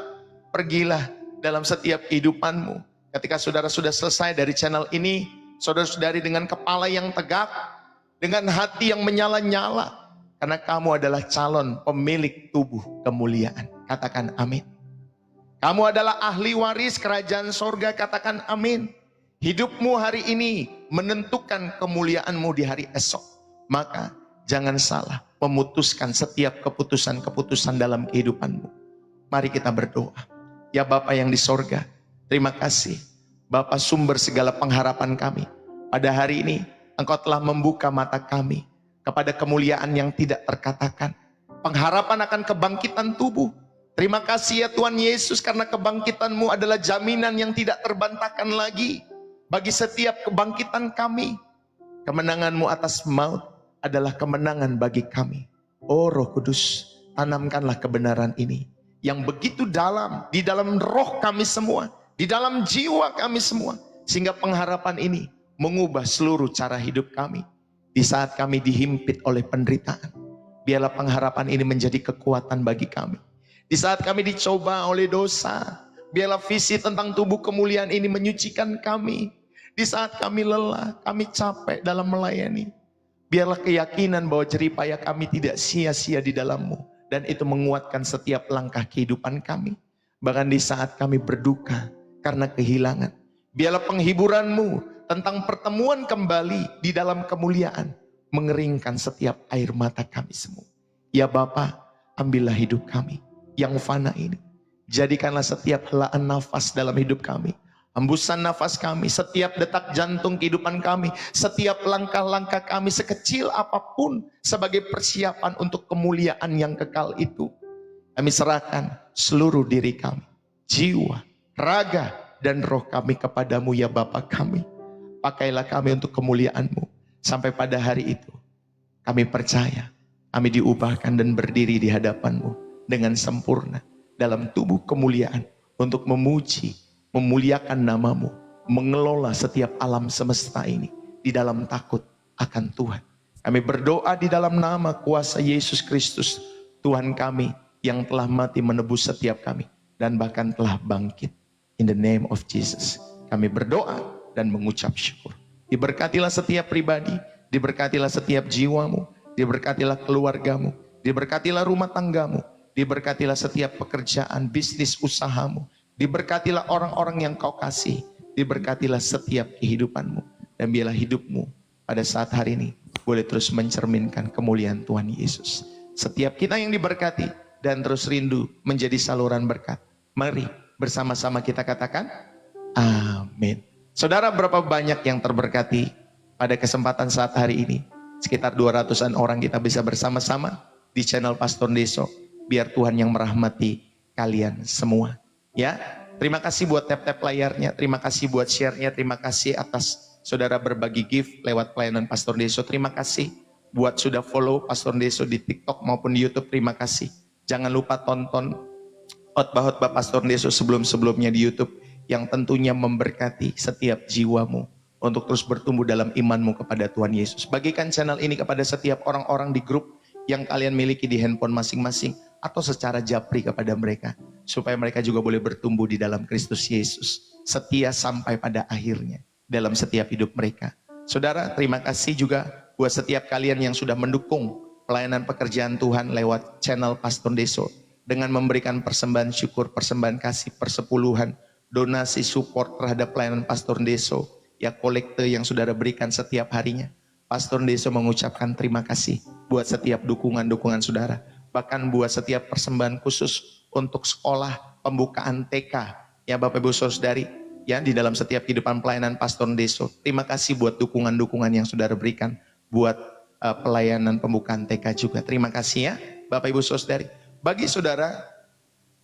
S1: pergilah dalam setiap kehidupanmu. Ketika saudara sudah selesai dari channel ini, saudara-saudari dengan kepala yang tegak, dengan hati yang menyala-nyala, karena kamu adalah calon pemilik tubuh kemuliaan. Katakan amin. Kamu adalah ahli waris kerajaan sorga. Katakan amin. Hidupmu hari ini menentukan kemuliaanmu di hari esok. Maka jangan salah memutuskan setiap keputusan-keputusan dalam kehidupanmu. Mari kita berdoa. Ya Bapa yang di sorga, terima kasih. Bapa sumber segala pengharapan kami. Pada hari ini Engkau telah membuka mata kami kepada kemuliaan yang tidak terkatakan. Pengharapan akan kebangkitan tubuh. Terima kasih ya Tuhan Yesus, karena kebangkitan-Mu adalah jaminan yang tidak terbantahkan lagi bagi setiap kebangkitan kami. Kemenangan-Mu atas maut adalah kemenangan bagi kami. Oh Roh Kudus, tanamkanlah kebenaran ini yang begitu dalam, di dalam roh kami semua, di dalam jiwa kami semua, sehingga pengharapan ini mengubah seluruh cara hidup kami. Di saat kami dihimpit oleh penderitaan, biarlah pengharapan ini menjadi kekuatan bagi kami. Di saat kami dicoba oleh dosa, biarlah visi tentang tubuh kemuliaan ini menyucikan kami. Di saat kami lelah, kami capek dalam melayani, biarlah keyakinan bahwa jerih payah kami tidak sia-sia di dalam-Mu, dan itu menguatkan setiap langkah kehidupan kami. Bahkan di saat kami berduka karena kehilangan, biarlah penghiburan-Mu tentang pertemuan kembali di dalam kemuliaan mengeringkan setiap air mata kami semua. Ya Bapa, ambillah hidup kami yang fana ini. Jadikanlah setiap helaan nafas dalam hidup kami, hembusan nafas kami, setiap detak jantung kehidupan kami, setiap langkah-langkah kami sekecil apapun sebagai persiapan untuk kemuliaan yang kekal itu. Kami serahkan seluruh diri kami, jiwa, raga, dan roh kami kepadamu ya Bapa kami. Pakailah kami untuk kemuliaan-Mu. Sampai pada hari itu, kami percaya, kami diubahkan dan berdiri di hadapan-Mu dengan sempurna dalam tubuh kemuliaan untuk memuji, memuliakan nama-Mu, mengelola setiap alam semesta ini di dalam takut akan Tuhan. Kami berdoa di dalam nama kuasa Yesus Kristus, Tuhan kami yang telah mati menebus setiap kami dan bahkan telah bangkit. In the name of Jesus, kami berdoa dan mengucap syukur. Diberkatilah setiap pribadi, diberkatilah setiap jiwamu, diberkatilah keluargamu, diberkatilah rumah tanggamu, diberkatilah setiap pekerjaan, bisnis usahamu, diberkatilah orang-orang yang kau kasih, diberkatilah setiap kehidupanmu, dan biarlah hidupmu pada saat hari ini boleh terus mencerminkan kemuliaan Tuhan Yesus. Setiap kita yang diberkati dan terus rindu menjadi saluran berkat, mari bersama-sama kita katakan amin. Saudara, berapa banyak yang terberkati pada kesempatan saat hari ini? Sekitar 200-an orang kita bisa bersama-sama di channel Pastor Deso. Biar Tuhan yang merahmati kalian semua. Ya, terima kasih buat tap-tap layarnya, terima kasih buat share-nya, terima kasih atas saudara berbagi gift lewat pelayanan Pastor Deso. Terima kasih buat sudah follow Pastor Deso di TikTok maupun di YouTube. Terima kasih. Jangan lupa tonton khotbah-khotbah Pastor Deso sebelum-sebelumnya di YouTube, yang tentunya memberkati setiap jiwamu untuk terus bertumbuh dalam imanmu kepada Tuhan Yesus. Bagikan channel ini kepada setiap orang-orang di grup yang kalian miliki di handphone masing-masing, atau secara japri kepada mereka, supaya mereka juga boleh bertumbuh di dalam Kristus Yesus, setia sampai pada akhirnya dalam setiap hidup mereka. Saudara, terima kasih juga buat setiap kalian yang sudah mendukung pelayanan pekerjaan Tuhan lewat channel Pastor Deso dengan memberikan persembahan syukur, persembahan kasih, persepuluhan, donasi support terhadap pelayanan Pastor Deso, ya kolekte yang saudara berikan setiap harinya. Pastor Deso mengucapkan terima kasih buat setiap dukungan-dukungan saudara, bahkan buat setiap persembahan khusus untuk sekolah pembukaan TK, ya Bapak Ibu Saudari, ya di dalam setiap kehidupan pelayanan Pastor Deso. Terima kasih buat dukungan-dukungan yang saudara berikan buat pelayanan pembukaan TK juga. Terima kasih ya Bapak Ibu Saudari. Bagi saudara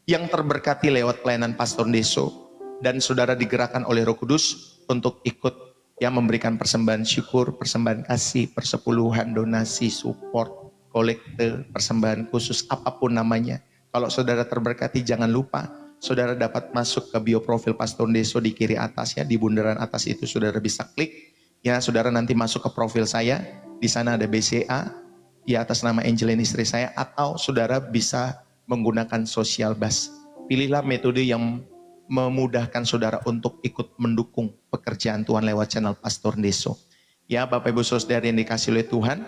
S1: yang terberkati lewat pelayanan Pastor Deso, dan saudara digerakkan oleh Roh Kudus untuk ikut yang memberikan persembahan syukur, persembahan kasih, persepuluhan, donasi, support, kolekte, persembahan khusus, apapun namanya. Kalau saudara terberkati, jangan lupa saudara dapat masuk ke bio profil Pastor Deso di kiri atas ya, di bundaran atas itu saudara bisa klik. Ya, saudara nanti masuk ke profil saya, di sana ada BCA, di atas nama Angelin istri saya, atau saudara bisa menggunakan social bus. Pilihlah metode yang memudahkan saudara untuk ikut mendukung pekerjaan Tuhan lewat channel Pastor Deso. Ya, Bapak Ibu Saudara yang dikasih oleh Tuhan,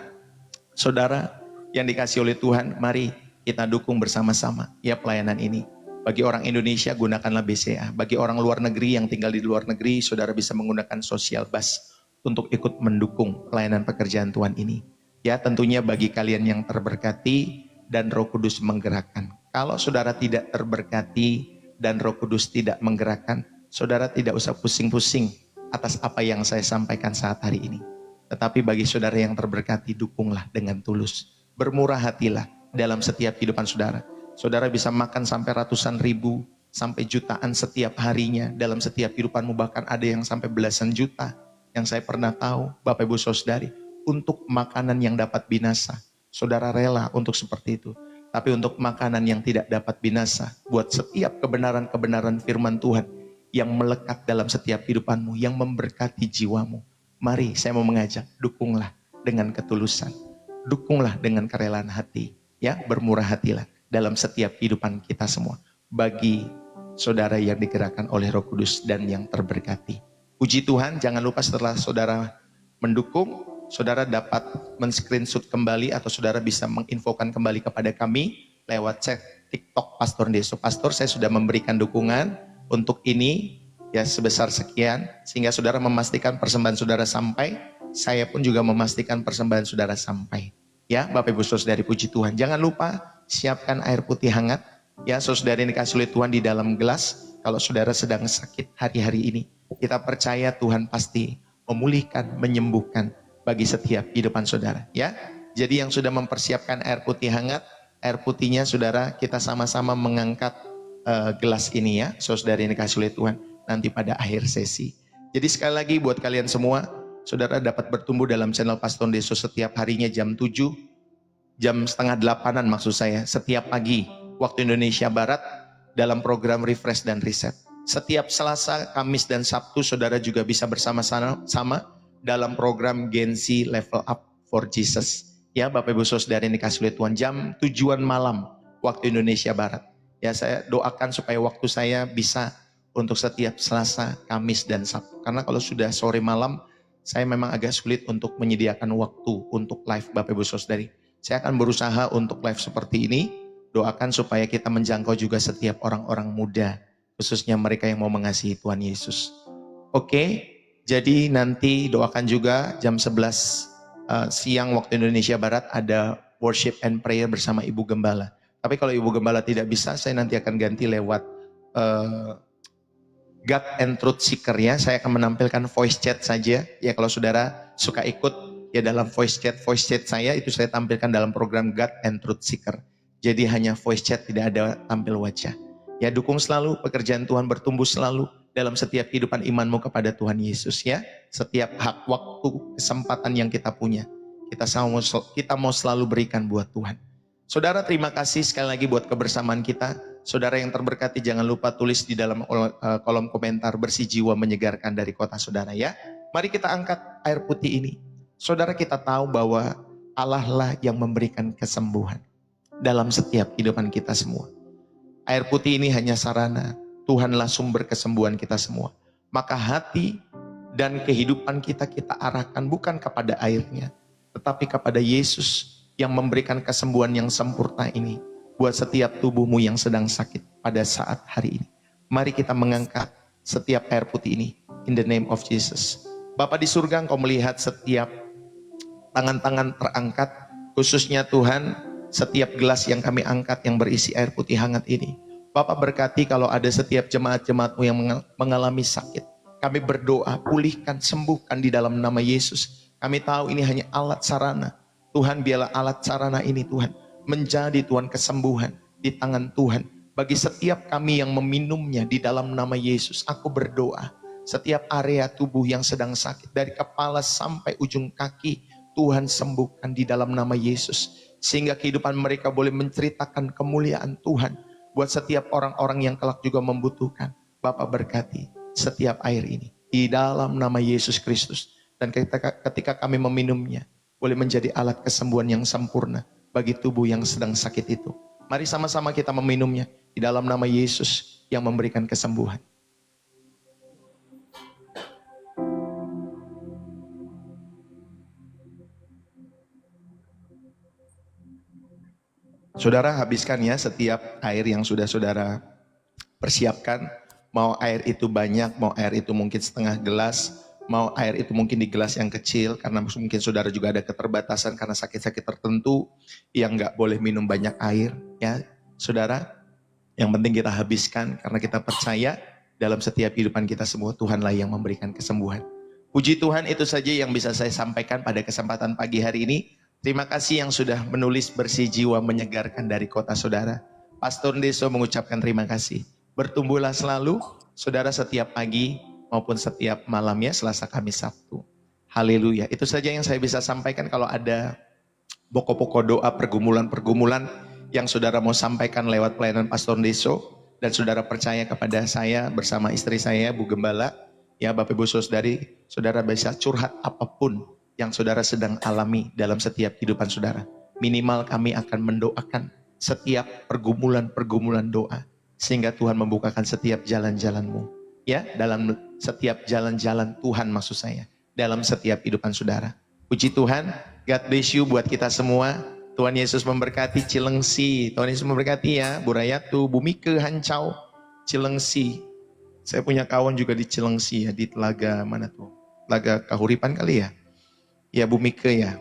S1: saudara yang dikasih oleh Tuhan, mari kita dukung bersama-sama ya pelayanan ini. Bagi orang Indonesia, gunakanlah BCA. Bagi orang luar negeri yang tinggal di luar negeri, saudara bisa menggunakan social bus untuk ikut mendukung pelayanan pekerjaan Tuhan ini. Ya, tentunya bagi kalian yang terberkati dan Roh Kudus menggerakkan. Kalau saudara tidak terberkati dan Roh Kudus tidak menggerakkan, saudara tidak usah pusing-pusing atas apa yang saya sampaikan saat hari ini. Tetapi bagi saudara yang terberkati, dukunglah dengan tulus. Bermurah hatilah dalam setiap kehidupan saudara. Saudara bisa makan sampai ratusan ribu, sampai jutaan setiap harinya dalam setiap kehidupanmu, bahkan ada yang sampai belasan juta. Yang saya pernah tahu, Bapak Ibu Saudari, untuk makanan yang dapat binasa, saudara rela untuk seperti itu. Tapi untuk makanan yang tidak dapat binasa, buat setiap kebenaran-kebenaran firman Tuhan yang melekat dalam setiap kehidupanmu, yang memberkati jiwamu. Mari saya mau mengajak, dukunglah dengan ketulusan. Dukunglah dengan kerelaan hati. Ya, bermurah hatilah dalam setiap kehidupan kita semua. Bagi saudara yang digerakkan oleh Roh Kudus dan yang terberkati. Puji Tuhan, jangan lupa setelah saudara mendukung, saudara dapat men-screenshot kembali atau saudara bisa menginfokan kembali kepada kami lewat chat TikTok Pastor Deso. Pastor, saya sudah memberikan dukungan untuk ini ya sebesar sekian, sehingga saudara memastikan persembahan saudara sampai, saya pun juga memastikan persembahan saudara sampai. Ya, Bapak Ibu Saudari, puji Tuhan. Jangan lupa siapkan air putih hangat. Ya, saudara yang dikasih oleh Tuhan di dalam gelas. Kalau saudara sedang sakit hari-hari ini, kita percaya Tuhan pasti memulihkan, menyembuhkan bagi setiap kehidupan saudara. Ya, jadi yang sudah mempersiapkan air putih hangat, air putihnya saudara, kita sama-sama mengangkat gelas ini ya, saudara yang dikasih oleh Tuhan nanti pada akhir sesi. Jadi sekali lagi buat kalian semua, saudara dapat bertumbuh dalam channel Pastor Deso setiap harinya jam 7, jam setengah 8-an maksud saya, setiap pagi waktu Indonesia Barat dalam program Refresh dan Reset. Setiap Selasa, Kamis, dan Sabtu saudara juga bisa bersama-sama dalam program Gen Z Level Up for Jesus. Ya, Bapak Ibu Saudara yang dikasih oleh Tuhan, jam 7-an malam waktu Indonesia Barat. Ya, saya doakan supaya waktu saya bisa untuk setiap Selasa, Kamis, dan Sabtu. Karena kalau sudah sore malam, saya memang agak sulit untuk menyediakan waktu untuk live Bapak Ibu Saudari. Saya akan berusaha untuk live seperti ini. Doakan supaya kita menjangkau juga setiap orang-orang muda, khususnya mereka yang mau mengasihi Tuhan Yesus. Oke, jadi nanti doakan juga jam 11 siang waktu Indonesia Barat ada worship and prayer bersama Ibu Gembala. Tapi kalau Ibu Gembala tidak bisa, saya nanti akan ganti lewat God and Truth Seeker ya. Saya akan menampilkan voice chat saja. Ya, kalau saudara suka ikut ya dalam voice chat saya itu saya tampilkan dalam program God and Truth Seeker. Jadi hanya voice chat, tidak ada tampil wajah. Ya, dukung selalu pekerjaan Tuhan, bertumbuh selalu dalam setiap kehidupan imanmu kepada Tuhan Yesus ya. Setiap hak, waktu, kesempatan yang kita punya, kita mau selalu berikan buat Tuhan. Saudara, terima kasih sekali lagi buat kebersamaan kita. Saudara yang terberkati, jangan lupa tulis di dalam kolom komentar, bersih jiwa menyegarkan dari kota saudara ya. Mari kita angkat air putih ini. Saudara, kita tahu bahwa Allah lah yang memberikan kesembuhan dalam setiap kehidupan kita semua. Air putih ini hanya sarana, Tuhanlah sumber kesembuhan kita semua. Maka hati dan kehidupan kita arahkan bukan kepada airnya, tetapi kepada Yesus yang memberikan kesembuhan yang sempurna ini buat setiap tubuhmu yang sedang sakit pada saat hari ini. Mari kita mengangkat setiap air putih ini in the name of Jesus. Bapa di surga, Engkau melihat setiap tangan-tangan terangkat, khususnya Tuhan, setiap gelas yang kami angkat yang berisi air putih hangat ini. Bapak berkati kalau ada setiap jemaat-jemaatmu yang mengalami sakit. Kami berdoa, pulihkan, sembuhkan di dalam nama Yesus. Kami tahu ini hanya alat sarana. Tuhan, biarlah alat sarana ini Tuhan menjadi Tuhan kesembuhan di tangan Tuhan. Bagi setiap kami yang meminumnya di dalam nama Yesus, aku berdoa. Setiap area tubuh yang sedang sakit, dari kepala sampai ujung kaki, Tuhan sembuhkan di dalam nama Yesus. Sehingga kehidupan mereka boleh menceritakan kemuliaan Tuhan. Buat setiap orang-orang yang kelak juga membutuhkan. Bapak berkati setiap air ini di dalam nama Yesus Kristus. Dan ketika kami meminumnya, boleh menjadi alat kesembuhan yang sempurna bagi tubuh yang sedang sakit itu. Mari sama-sama kita meminumnya di dalam nama Yesus yang memberikan kesembuhan. Saudara habiskan ya setiap air yang sudah saudara persiapkan. Mau air itu banyak, mau air itu mungkin setengah gelas, mau air itu mungkin di gelas yang kecil, karena mungkin saudara juga ada keterbatasan karena sakit-sakit tertentu yang nggak boleh minum banyak air. Ya, saudara, yang penting kita habiskan karena kita percaya dalam setiap kehidupan kita semua Tuhanlah yang memberikan kesembuhan. Puji Tuhan, itu saja yang bisa saya sampaikan pada kesempatan pagi hari ini. Terima kasih yang sudah menulis bersih jiwa menyegarkan dari kota saudara. Pastor Deso mengucapkan terima kasih. Bertumbuhlah selalu, saudara, setiap pagi maupun setiap malam ya, Selasa, Kamis, Sabtu. Haleluya. Itu saja yang saya bisa sampaikan. Kalau ada pokok-pokok doa, pergumulan-pergumulan yang saudara mau sampaikan lewat pelayanan Pastor Deso, dan saudara percaya kepada saya bersama istri saya, Bu Gembala, ya Bapak Ibu Saudari, saudara bisa curhat apapun yang saudara sedang alami dalam setiap kehidupan saudara. Minimal kami akan mendoakan setiap pergumulan-pergumulan doa, sehingga Tuhan membukakan setiap jalan-jalanmu. Ya, dalam setiap jalan-jalan Tuhan maksud saya. Dalam setiap kehidupan saudara. Puji Tuhan, God bless you buat kita semua. Tuhan Yesus memberkati Cilengsi. Tuhan Yesus memberkati ya, Bu Rayatu, Bu Mike, Hancau, Cilengsi. Saya punya kawan juga di Cilengsi ya, di Telaga mana tuh? Telaga Kahuripan kali ya? Ya Bu Mike ya.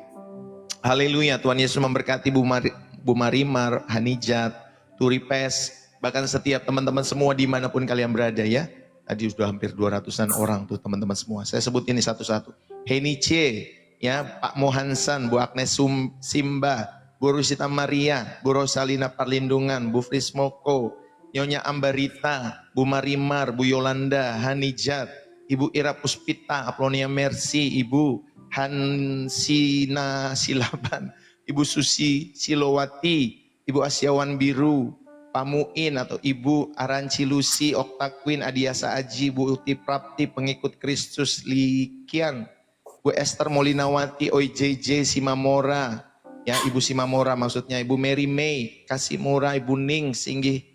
S1: Haleluya, Tuhan Yesus memberkati Bu Marimar, Hanijat, Turipes, bahkan setiap teman-teman semua dimanapun kalian berada ya. Tadi sudah hampir 200-an orang tuh teman-teman semua. Saya sebut ini satu-satu. Henice, ya, Pak Mohansan, Bu Agnes Simba, Bu Rusita Maria, Bu Rosalina Parlindungan, Bu Frismoko, Nyonya Ambarita, Bu Marimar, Bu Yolanda, Hanijat, Ibu Ira Puspita, Aplonia Mercy, Ibu Hansina Silaban, Ibu Susi Silowati, Ibu Asyawan Biru, Pak Muin atau Ibu Aranci Lucy, Oktakwin, Adiasa Aji, Bu Uti Prapti, Pengikut Kristus Likian, Bu Esther Molinawati, OJJ Simamora, ya Ibu Simamora maksudnya, Ibu Mary May, Kasimura, Ibu Ning, Singgih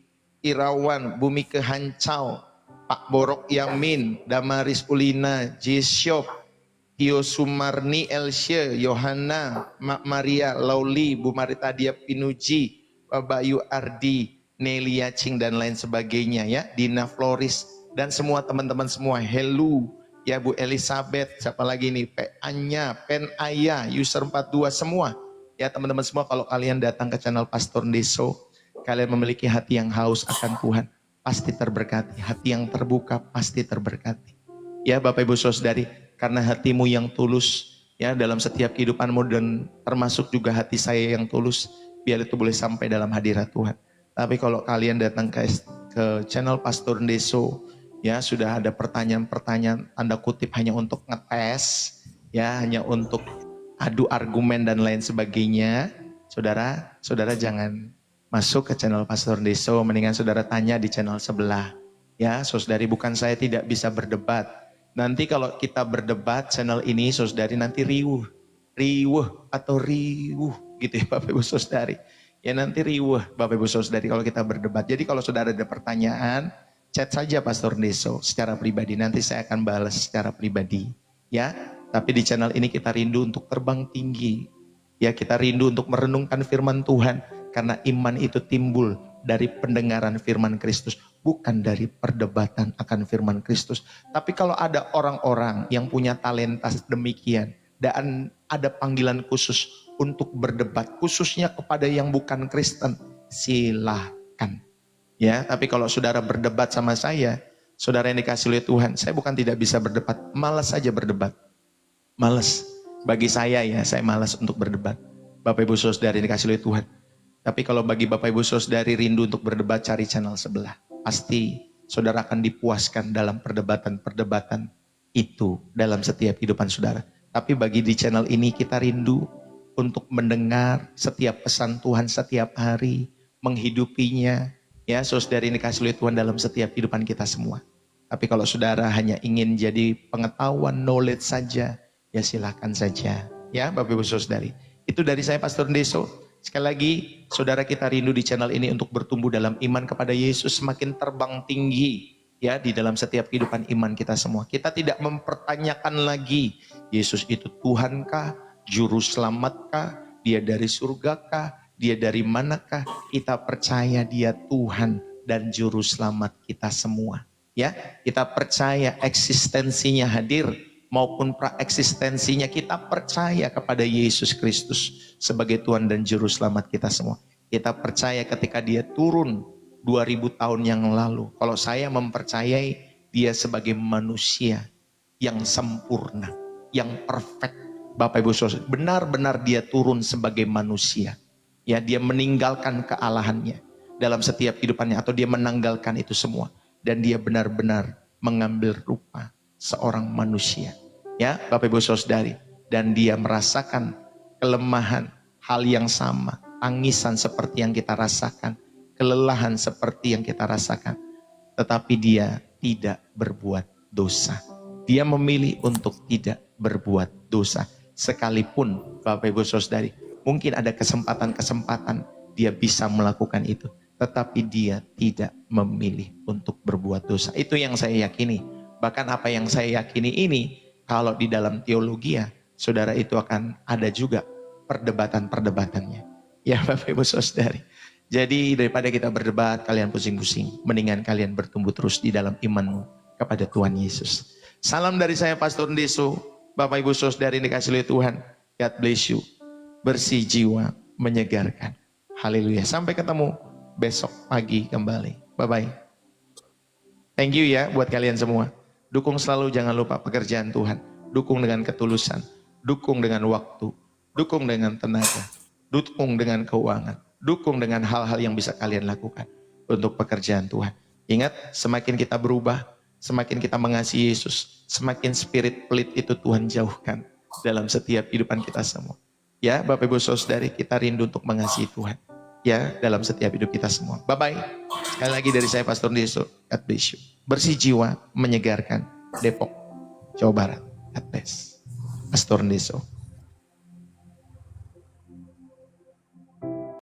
S1: Irawan, Bu Mike Hancau, Pak Borok Yamin, Damaris Ulina, Jisyop, Tio Sumarni Elsye, Yohana, Mak Maria, Lauli, Bu Marita Dia Pinuji, Bapak Yu Ardi, Nelia Cing dan lain sebagainya ya, Dina Floris dan semua teman-teman semua, Helu, ya Bu Elizabeth, siapa lagi nih, Anya, Pen Aya, User 42 semua. Ya teman-teman semua, kalau kalian datang ke channel Pastor Deso, kalian memiliki hati yang haus akan Tuhan, pasti terberkati. Hati yang terbuka pasti terberkati. Ya Bapak Ibu Saudari, karena hatimu yang tulus ya dalam setiap kehidupanmu, dan termasuk juga hati saya yang tulus, biar itu boleh sampai dalam hadirat Tuhan. Tapi kalau kalian datang ke channel Pastor Deso, ya sudah ada pertanyaan-pertanyaan tanda kutip hanya untuk ngetes, ya hanya untuk adu argumen dan lain sebagainya, saudara jangan masuk ke channel Pastor Deso, mendingan saudara tanya di channel sebelah. Ya, saudari, bukan saya tidak bisa berdebat. Nanti kalau kita berdebat channel ini, saudari, nanti riuh gitu ya Bapak Ibu Saudari. Ya nanti riuh Bapak Ibu Saudari kalau kita berdebat. Jadi kalau saudara ada pertanyaan, chat saja Pastor Deso secara pribadi. Nanti saya akan balas secara pribadi. Ya, tapi di channel ini kita rindu untuk terbang tinggi. Ya, kita rindu untuk merenungkan firman Tuhan. Karena iman itu timbul dari pendengaran firman Kristus, bukan dari perdebatan akan firman Kristus. Tapi kalau ada orang-orang yang punya talenta demikian, dan ada panggilan khusus untuk berdebat, khususnya kepada yang bukan Kristen, silahkan. Ya, tapi kalau saudara berdebat sama saya, saudara yang dikasih oleh Tuhan, saya bukan tidak bisa berdebat, malas saja berdebat. Malas. Bagi saya ya, saya malas untuk berdebat. Bapak Ibu Saudara yang dikasih oleh Tuhan. Tapi kalau bagi Bapak Ibu Saudari rindu untuk berdebat, cari channel sebelah. Pasti saudara akan dipuaskan dalam perdebatan-perdebatan itu dalam setiap kehidupan saudara. Tapi bagi di channel ini kita rindu untuk mendengar setiap pesan Tuhan setiap hari, menghidupinya. Ya, saudara ini kasih oleh Tuhan dalam setiap kehidupan kita semua. Tapi kalau saudara hanya ingin jadi pengetahuan, knowledge saja, ya silakan saja. Ya, Bapak Ibu Saudari. Itu dari saya Pastor Deso. Sekali lagi, saudara kita rindu di channel ini untuk bertumbuh dalam iman kepada Yesus, semakin terbang tinggi ya di dalam setiap kehidupan iman kita semua. Kita tidak mempertanyakan lagi Yesus itu Tuhankah, juru selamatkah, dia dari surgakah, dia dari manakah? Kita percaya dia Tuhan dan juru selamat kita semua. Ya, kita percaya eksistensinya hadir maupun praeksistensinya, kita percaya kepada Yesus Kristus sebagai Tuhan dan Juru Selamat kita semua. Kita percaya ketika dia turun 2000 tahun yang lalu. Kalau saya mempercayai dia sebagai manusia yang sempurna, yang perfect. Bapak Ibu Saudara, benar-benar dia turun sebagai manusia. Ya, dia meninggalkan kealahannya dalam setiap kehidupannya, atau dia menanggalkan itu semua. Dan dia benar-benar mengambil rupa seorang manusia. Ya, Bapak Ibu Saudari, dan dia merasakan kelemahan, hal yang sama, tangisan seperti yang kita rasakan, kelelahan seperti yang kita rasakan, tetapi dia tidak berbuat dosa. Dia memilih untuk tidak berbuat dosa, sekalipun Bapak Ibu Saudari, mungkin ada kesempatan-kesempatan dia bisa melakukan itu, tetapi dia tidak memilih untuk berbuat dosa. Itu yang saya yakini. Bahkan apa yang saya yakini ini, kalau di dalam teologi ya, saudara, itu akan ada juga perdebatan-perdebatannya. Ya Bapak Ibu Saudari. Jadi daripada kita berdebat, kalian pusing-pusing, mendingan kalian bertumbuh terus di dalam imanmu kepada Tuhan Yesus. Salam dari saya Pastor Deso. Bapak Ibu Saudari dikasih oleh Tuhan. God bless you. Bersih jiwa, menyegarkan. Haleluya. Sampai ketemu besok pagi kembali. Bye-bye. Thank you ya buat kalian semua. Dukung selalu, jangan lupa pekerjaan Tuhan. Dukung dengan ketulusan. Dukung dengan waktu. Dukung dengan tenaga. Dukung dengan keuangan. Dukung dengan hal-hal yang bisa kalian lakukan untuk pekerjaan Tuhan. Ingat, semakin kita berubah, semakin kita mengasihi Yesus, semakin spirit pelit itu Tuhan jauhkan dalam setiap kehidupan kita semua. Ya, Bapak Ibu Saudari, kita rindu untuk mengasihi Tuhan. Ya, dalam setiap hidup kita semua. Bye-bye. Sekali lagi dari saya Pastor Deso. God bless you. Bersih jiwa, menyegarkan. Depok, Jawa Barat. God bless. Pastor Deso.